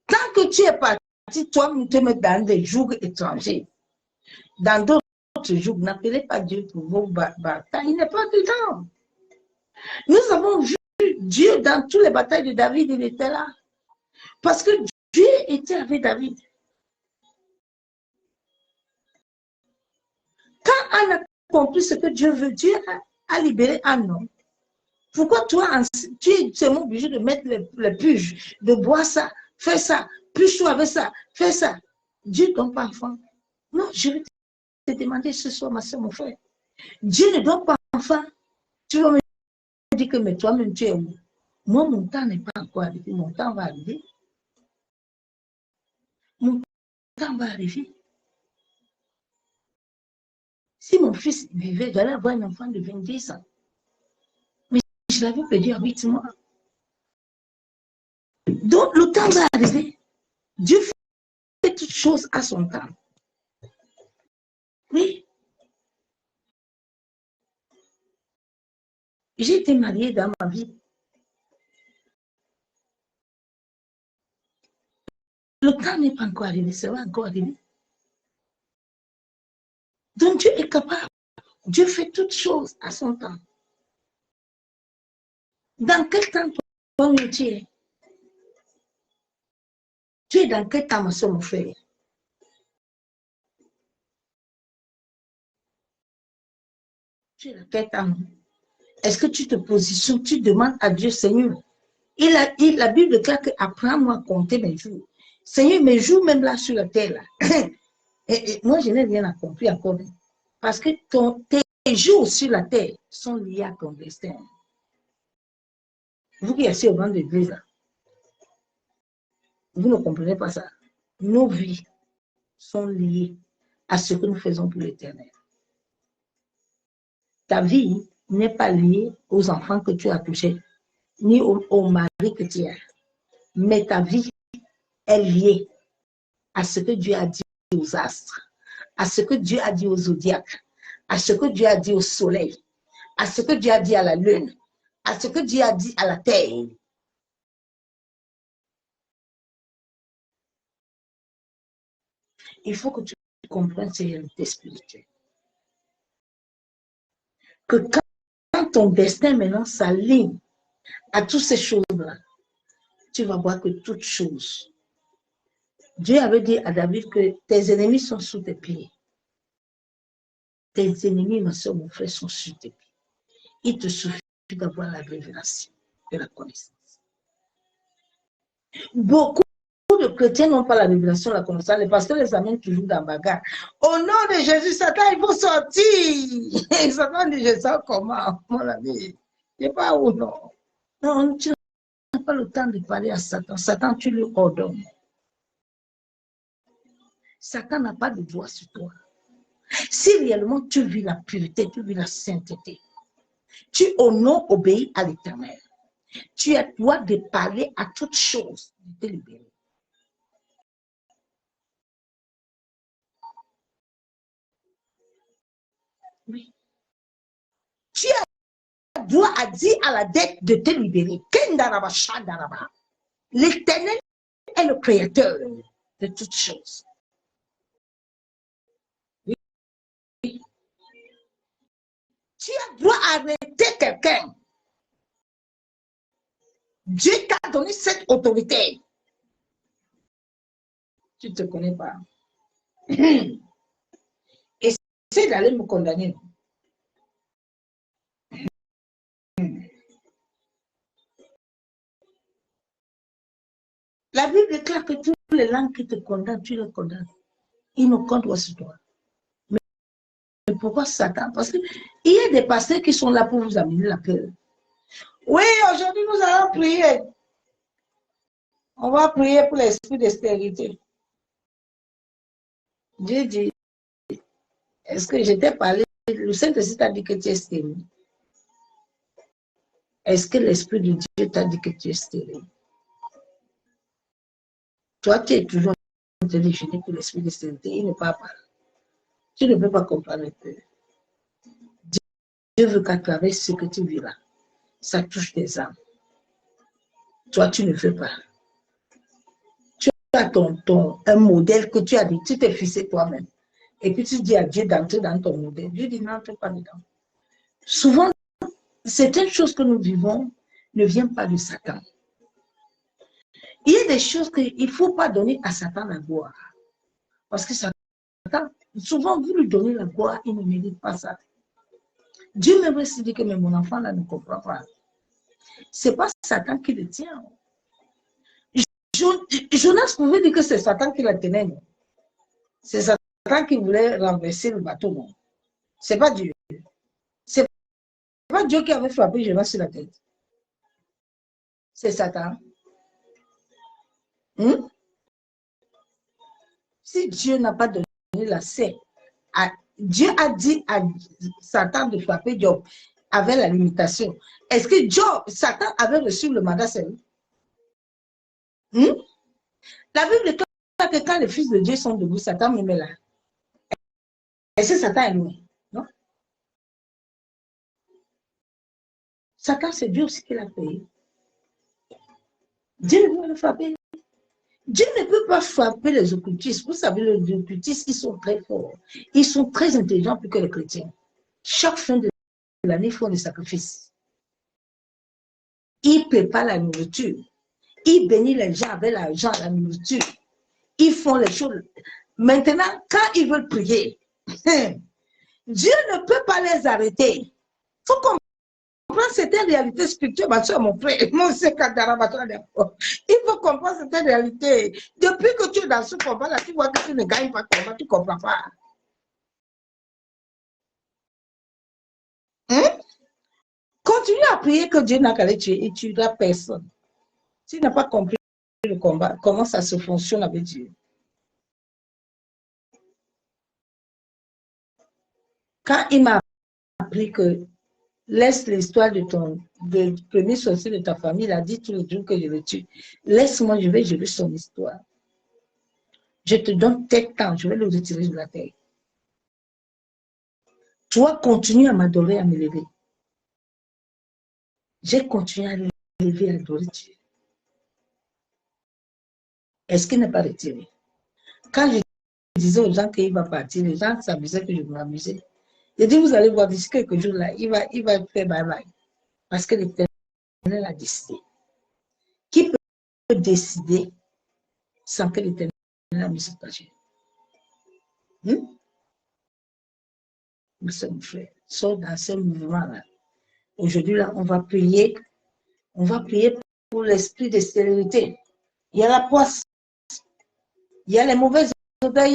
Tant que tu es parti, toi, te mettre dans des jours étrangers, dans d'autres jours, n'appelez pas Dieu pour vos batailles, il n'est pas dedans. Nous avons vu Dieu dans toutes les batailles de David, il était là. Parce que Dieu était avec David. Quand on a compris ce que Dieu veut, Dieu a libéré un homme. Pourquoi toi, tu es seulement obligé de mettre les puges, de boire ça, faire ça, puge-toi avec ça, fais ça. Dieu ne donne pas enfant. Non, je vais te demander ce soir, ma soeur, mon frère. Dieu ne donne pas enfant. Tu vas me dire que mais toi-même, tu es où? Moi, mon temps n'est pas encore arrivé. Mon temps va arriver. Mon temps va arriver. Si mon fils vivait, j'allais avoir un enfant de 22 ans. Mais je l'avais perdu à 8 mois. Donc, le temps va arriver. Dieu fait toutes choses à son temps. Oui. J'ai été mariée dans ma vie. Le temps n'est pas encore arrivé, ça va encore arriver. Donc Dieu est capable. Dieu fait toutes choses à son temps. Dans quel temps toi tu es? Tu es dans quel temps, ma soeur, mon frère? Tu es dans quel temps? Est-ce que tu te positionnes, tu demandes à Dieu, Seigneur? La Bible déclare que apprends-moi à compter mes jours. Seigneur, mes jours même là sur la terre, là. Et moi, je n'ai rien compris encore. Parce que tes jours sur la terre sont liés à ton destin. Vous qui êtes assis au banc de l'église, vous ne comprenez pas ça. Nos vies sont liées à ce que nous faisons pour l'éternel. Ta vie n'est pas liée aux enfants que tu as touchés, ni au mari que tu as. Mais ta vie est liée à ce que Dieu a dit aux astres, à ce que Dieu a dit aux zodiaques, à ce que Dieu a dit au soleil, à ce que Dieu a dit à la lune, à ce que Dieu a dit à la terre. Il faut que tu comprennes ces réalités spirituelles. Que quand ton destin maintenant s'aligne à toutes ces choses-là, tu vas voir que toutes choses. Dieu avait dit à David que tes ennemis sont sous tes pieds. Tes ennemis, ma soeur, mon frère, sont sous tes pieds. Il te suffit d'avoir la révélation de la connaissance. Beaucoup de chrétiens n'ont pas la révélation, la connaissance. Les pasteurs les amènent toujours dans la bagarre. Au nom de Jésus, Satan, il faut sortir. Satan dit, je sens comment, mon ami. Je sais pas où, non. Non, tu n'as pas le temps de parler à Satan. Satan, tu lui ordonnes. Satan n'a pas de droit sur toi. Si réellement tu vis la pureté, tu vis la sainteté, tu honores, obéis à l'Éternel, tu as le droit de parler à toutes choses, de te libérer. Oui. Tu as le droit à dire à la dette de te libérer. L'Éternel est le créateur de toutes choses. Oui. Tu as le droit à arrêter quelqu'un. Dieu t'a donné cette autorité. Tu ne te connais pas. Essaye d'aller me condamner. La Bible déclare que toutes les langues qui te condamnent, tu les condamnes. Ils ne comptent pas sur toi. Mais pourquoi Satan? Parce qu'il y a des pasteurs qui sont là pour vous amener la peur. Oui, aujourd'hui nous allons prier. On va prier pour l'esprit de stérilité. Dieu dit, est-ce que je t'ai parlé? Le Saint-Esprit t'a dit que tu es stérile. Est-ce que l'Esprit de Dieu t'a dit que tu es stérile? Toi, tu es toujours en train de jeûner pour l'esprit de stérilité. Il ne parle pas. Tu ne peux pas comprendre un peu. Dieu veut qu'à travers ce que tu vis là, ça touche tes âmes. Toi, tu ne veux pas. Tu as un modèle que tu as dit, tu t'es fixé toi-même. Et puis tu dis à Dieu d'entrer dans ton modèle. Dieu dit, n'entre pas dedans. Souvent, certaines choses que nous vivons ne viennent pas de Satan. Il y a des choses qu'il ne faut pas donner à Satan la gloire. Parce que Satan, souvent, vous lui donnez la gloire, il ne mérite pas ça. Dieu m'aimerait se dire que mais mon enfant là ne comprend pas. Ce n'est pas Satan qui le tient. Jonas pouvait dire que c'est Satan qui la tenait. C'est Satan qui voulait renverser le bateau. Ce n'est pas Dieu. Ce n'est pas Dieu qui avait frappé Jonas sur la tête. C'est Satan. Si Dieu n'a pas donné la paix, Dieu a dit à Satan de frapper Job avec la limitation. Est-ce que Satan avait reçu le mandat seul? La Bible dit que quand les fils de Dieu sont debout, Satan me met là. Est-ce que Satan est loin? Non. Satan, c'est Dieu aussi qui l'a payé. Dieu ne peut pas le frapper. Dieu ne peut pas frapper les occultistes. Vous savez, les occultistes, ils sont très forts. Ils sont très intelligents plus que les chrétiens. Chaque fin de l'année, ils font des sacrifices. Ils préparent la nourriture. Ils bénissent les gens avec l'argent, la nourriture. Ils font les choses. Maintenant, quand ils veulent prier, Dieu ne peut pas les arrêter. Il faut comprendre cette réalité spirituelle, ma soeur, mon frère. Il faut comprendre cette réalité. Depuis que tu es dans ce combat-là, tu vois que tu ne gagnes pas combat, tu ne comprends pas. Continue à prier que Dieu n'a qu'à les tuer et tu n'auras personne. Si tu n'as pas compris le combat, comment ça se fonctionne avec Dieu. Quand il m'a appris que laisse l'histoire de premier sorcier de ta famille, il a dit tous les jours que je le tue. Laisse-moi, je vais gérer son histoire. Je te donne tel temps, je vais le retirer de la terre. Toi, continue à m'adorer, à me lever. J'ai continué à lever, à adorer Dieu. Est-ce qu'il n'est pas retiré? Quand je disais aux gens qu'il va partir, les gens s'amusaient que je m'amusais. J'ai dit, vous allez voir d'ici quelques jours là, il va faire bye-bye. Parce que l'Éternel a décidé. Qui peut décider sans que l'Éternel a mis son projet? Mon frère, sors dans ce mouvement-là. Aujourd'hui, là, on va prier pour l'esprit de stérilité. Il y a la poisse, il y a les mauvaises odeurs.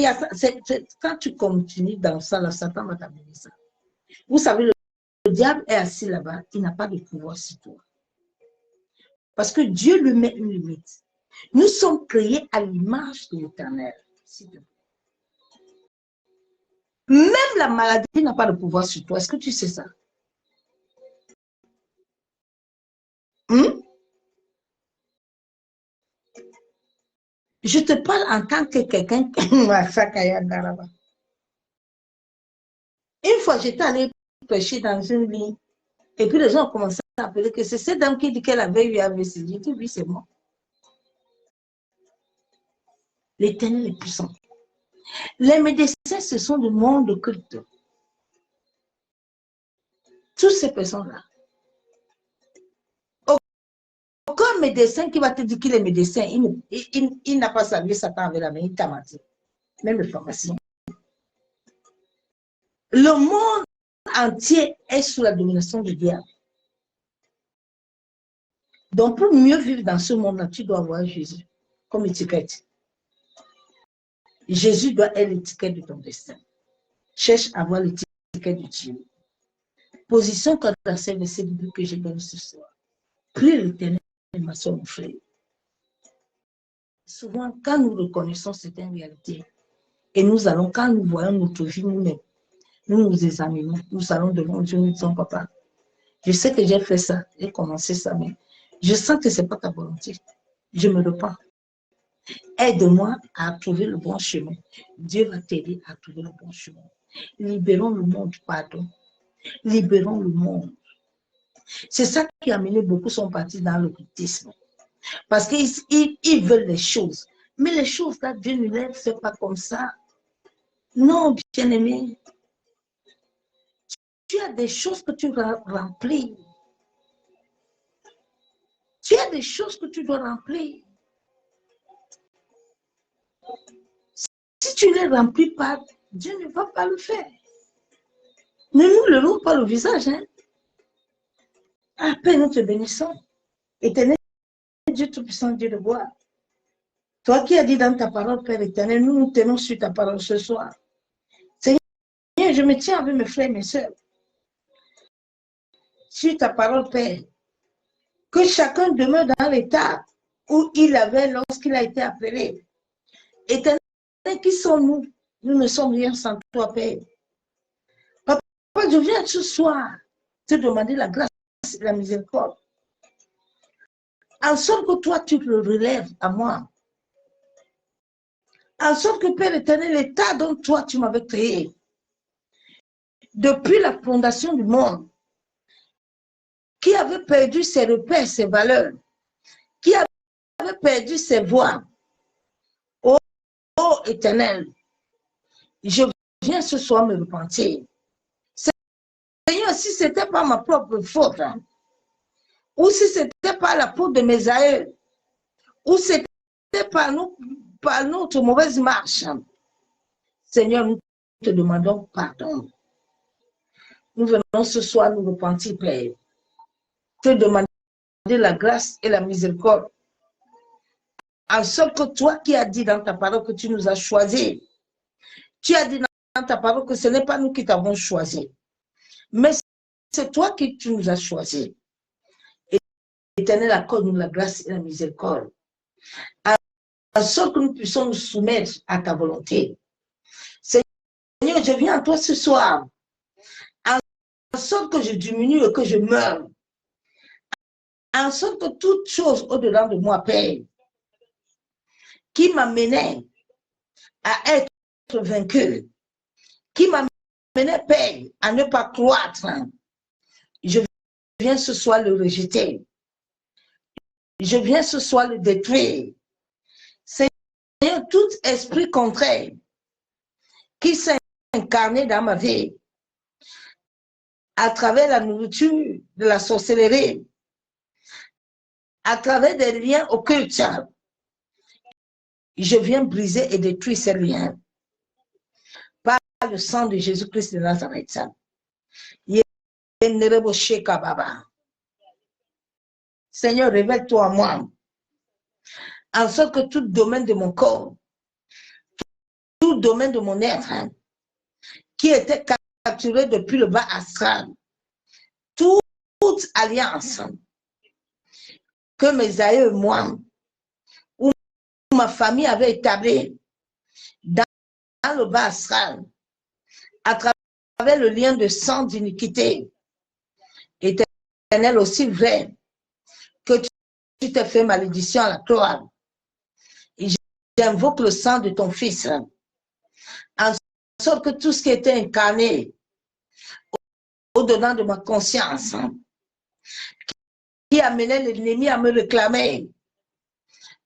Quand tu continues dans ça, là, Satan va t'amener ça. Vous savez, le diable est assis là-bas, il n'a pas de pouvoir sur toi. Parce que Dieu lui met une limite. Nous sommes créés à l'image de l'Éternel. Même la maladie n'a pas de pouvoir sur toi. Est-ce que tu sais ça? Je te parle en tant que quelqu'un. Une fois, j'étais allée prêcher dans une ville. Et puis les gens ont commencé à appeler que c'est cette dame qui dit qu'elle avait eu AVC. J'ai dit oui, c'est moi. L'Éternel est puissant. Les médecins, ce sont du monde occulte. Toutes ces personnes-là. Aucun médecin qui va te dire qu'il est médecin, il n'a pas salué Satan avec la main, il t'a menti. Même le pharmacien. Le monde entier est sous la domination du diable. Donc, pour mieux vivre dans ce monde-là, tu dois avoir Jésus comme étiquette. Jésus doit être l'étiquette de ton destin. Cherche à avoir l'étiquette de Dieu. Position quant à ces versets que j'ai donné ce soir. Prie l'Éternel, ma soeur, mon frère. Souvent, quand nous reconnaissons certaines réalités, et quand nous voyons notre vie nous-mêmes, nous nous examinons, nous allons devant Dieu, nous disons, papa, je sais que j'ai fait ça, j'ai commencé ça, mais je sens que ce n'est pas ta volonté. Je me repens. Aide-moi à trouver le bon chemin. Dieu va t'aider à trouver le bon chemin. Libérons le monde, pardon. Libérons le monde. C'est ça qui a amené beaucoup sont partis dans l'occultisme. Parce qu'ils veulent les choses. Mais les choses là, Dieu ne les fait pas comme ça. Non, bien-aimé. Tu as des choses que tu dois remplir. Tu as des choses que tu dois remplir. Si tu ne les remplis pas, Dieu ne va pas le faire. Ne nous leurrons pas le visage. Hein? À peine nous te bénissons. Éternel Dieu Tout-Puissant, Dieu de gloire. Toi qui as dit dans ta parole, Père éternel, nous nous tenons sur ta parole ce soir. Seigneur, je me tiens avec mes frères et mes sœurs. Sur ta parole, Père. Que chacun demeure dans l'état où il avait lorsqu'il a été appelé. Éternel, qui sommes-nous? Nous ne sommes rien sans toi, Père. Papa, je viens ce soir te demander la grâce et la miséricorde. En sorte que toi, tu le relèves à moi. En sorte que, Père éternel, l'état dont toi, tu m'avais créé, depuis la fondation du monde, qui avait perdu ses repères, ses valeurs, qui avait perdu ses voies, ô éternel, je viens ce soir me repentir. Seigneur, si ce n'était pas ma propre faute, hein, ou si ce n'était pas la faute de mes aïeux, ou si ce n'était pas notre mauvaise marche, hein, Seigneur, nous te demandons pardon. Nous venons ce soir nous repentir, Père. Te demander la grâce et la miséricorde. En sorte que toi qui as dit dans ta parole que tu nous as choisis, tu as dit dans ta parole que ce n'est pas nous qui t'avons choisi, mais c'est toi qui tu nous as choisis. Éternel, accorde-nous la grâce et la miséricorde. En sorte que nous puissions nous soumettre à ta volonté. Seigneur, je viens à toi ce soir. En sorte que je diminue et que je meure. En sorte que toute chose au-delà de moi, Père, qui m'amenait à être vaincu, qui m'amenait, Père, à ne pas croître, je viens ce soir le rejeter. Je viens ce soir le détruire. Seigneur, tout esprit contraire qui s'est incarné dans ma vie, à travers la nourriture de la sorcellerie, à travers des liens occultes, je viens briser et détruire ces liens par le sang de Jésus-Christ de Nazareth. Seigneur, révèle-toi à moi, en sorte que tout domaine de mon corps, tout domaine de mon être, qui était capturé depuis le bas astral, toute alliance que mes aïeux, moi, ou ma famille avait établie dans le bas astral, à travers le lien de sang d'iniquité, éternel aussi vrai que tu t'es fait malédiction à la croix. J'invoque le sang de ton Fils, en sorte que tout ce qui était incarné au-dedans de ma conscience, qui amenait l'ennemi à me réclamer,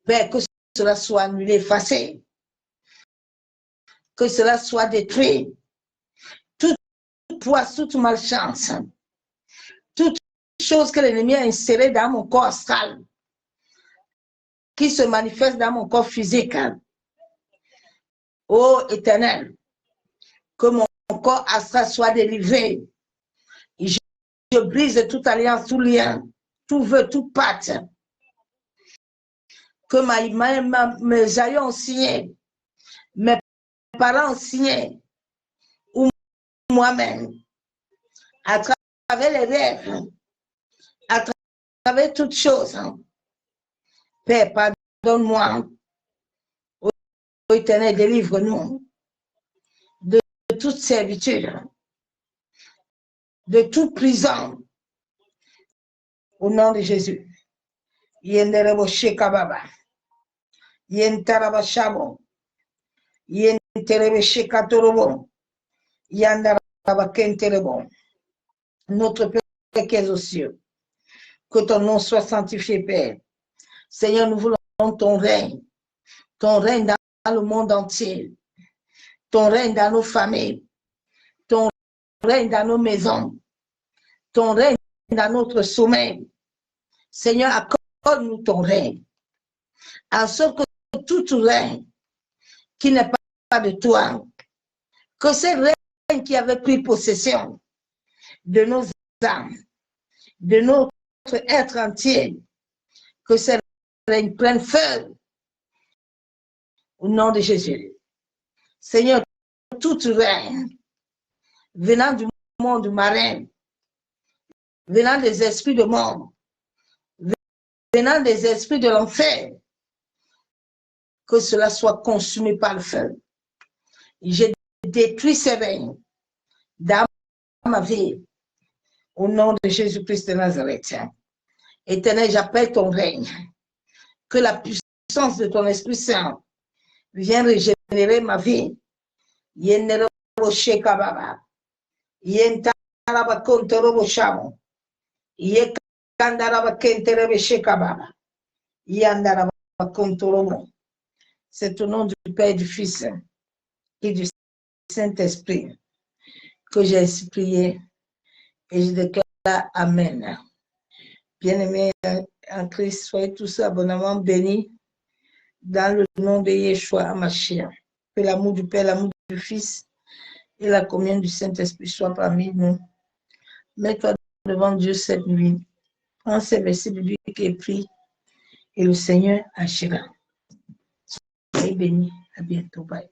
Père, que cela soit annulé, effacé, que cela soit détruit. Toute poids, toute malchance, toute chose que l'ennemi a insérée dans mon corps astral, qui se manifeste dans mon corps physique. Ô Éternel, que mon corps astral soit délivré. Je brise toute alliance, tout lien, tout vœu, toute pacte que mes aïeux ont signé, mes parents ont signé, ou moi-même, à travers les rêves, à travers toutes choses. Père, pardonne-moi. Ô Éternel, délivre-nous de toute servitude, de toute prison. Au nom de Jésus. Yenderebo Shekababa. Yentaraba Shabo. Yenterebe Shekatorobo. Yandaraba Kenterebo. Notre Père qui est aux cieux, Que ton nom soit sanctifié, Père. Seigneur, nous voulons ton règne dans le monde entier, ton règne dans nos familles, ton règne dans nos maisons, ton règne dans notre sommeil. Seigneur, accorde-nous ton règne, en sorte que tout règne qui n'est pas de toi, que ce règne qui avait pris possession de nos âmes, de notre être entier, que ce règne prenne feu au nom de Jésus. Seigneur, tout règne venant du monde marin, venant des esprits de mort, venant des esprits de l'enfer, que cela soit consumé par le feu. J'ai détruit ces règnes dans ma vie, au nom de Jésus-Christ de Nazareth. Éternel, j'appelle ton règne, que la puissance de ton Esprit Saint vienne régénérer ma vie. C'est au nom du Père, du Fils et du Saint-Esprit que j'ai ainsi prié et je déclare Amen. Bien-aimés en Christ, soyez tous abondamment bénis dans le nom de Yeshua HaMashiach. Que l'amour du Père, l'amour du Fils et la communion du Saint-Esprit soient parmi nous. Mets-toi devant Dieu cette nuit. Prends ces versets bibliques et prie et le Seigneur agira. Soyez bénis. À bientôt. Bye.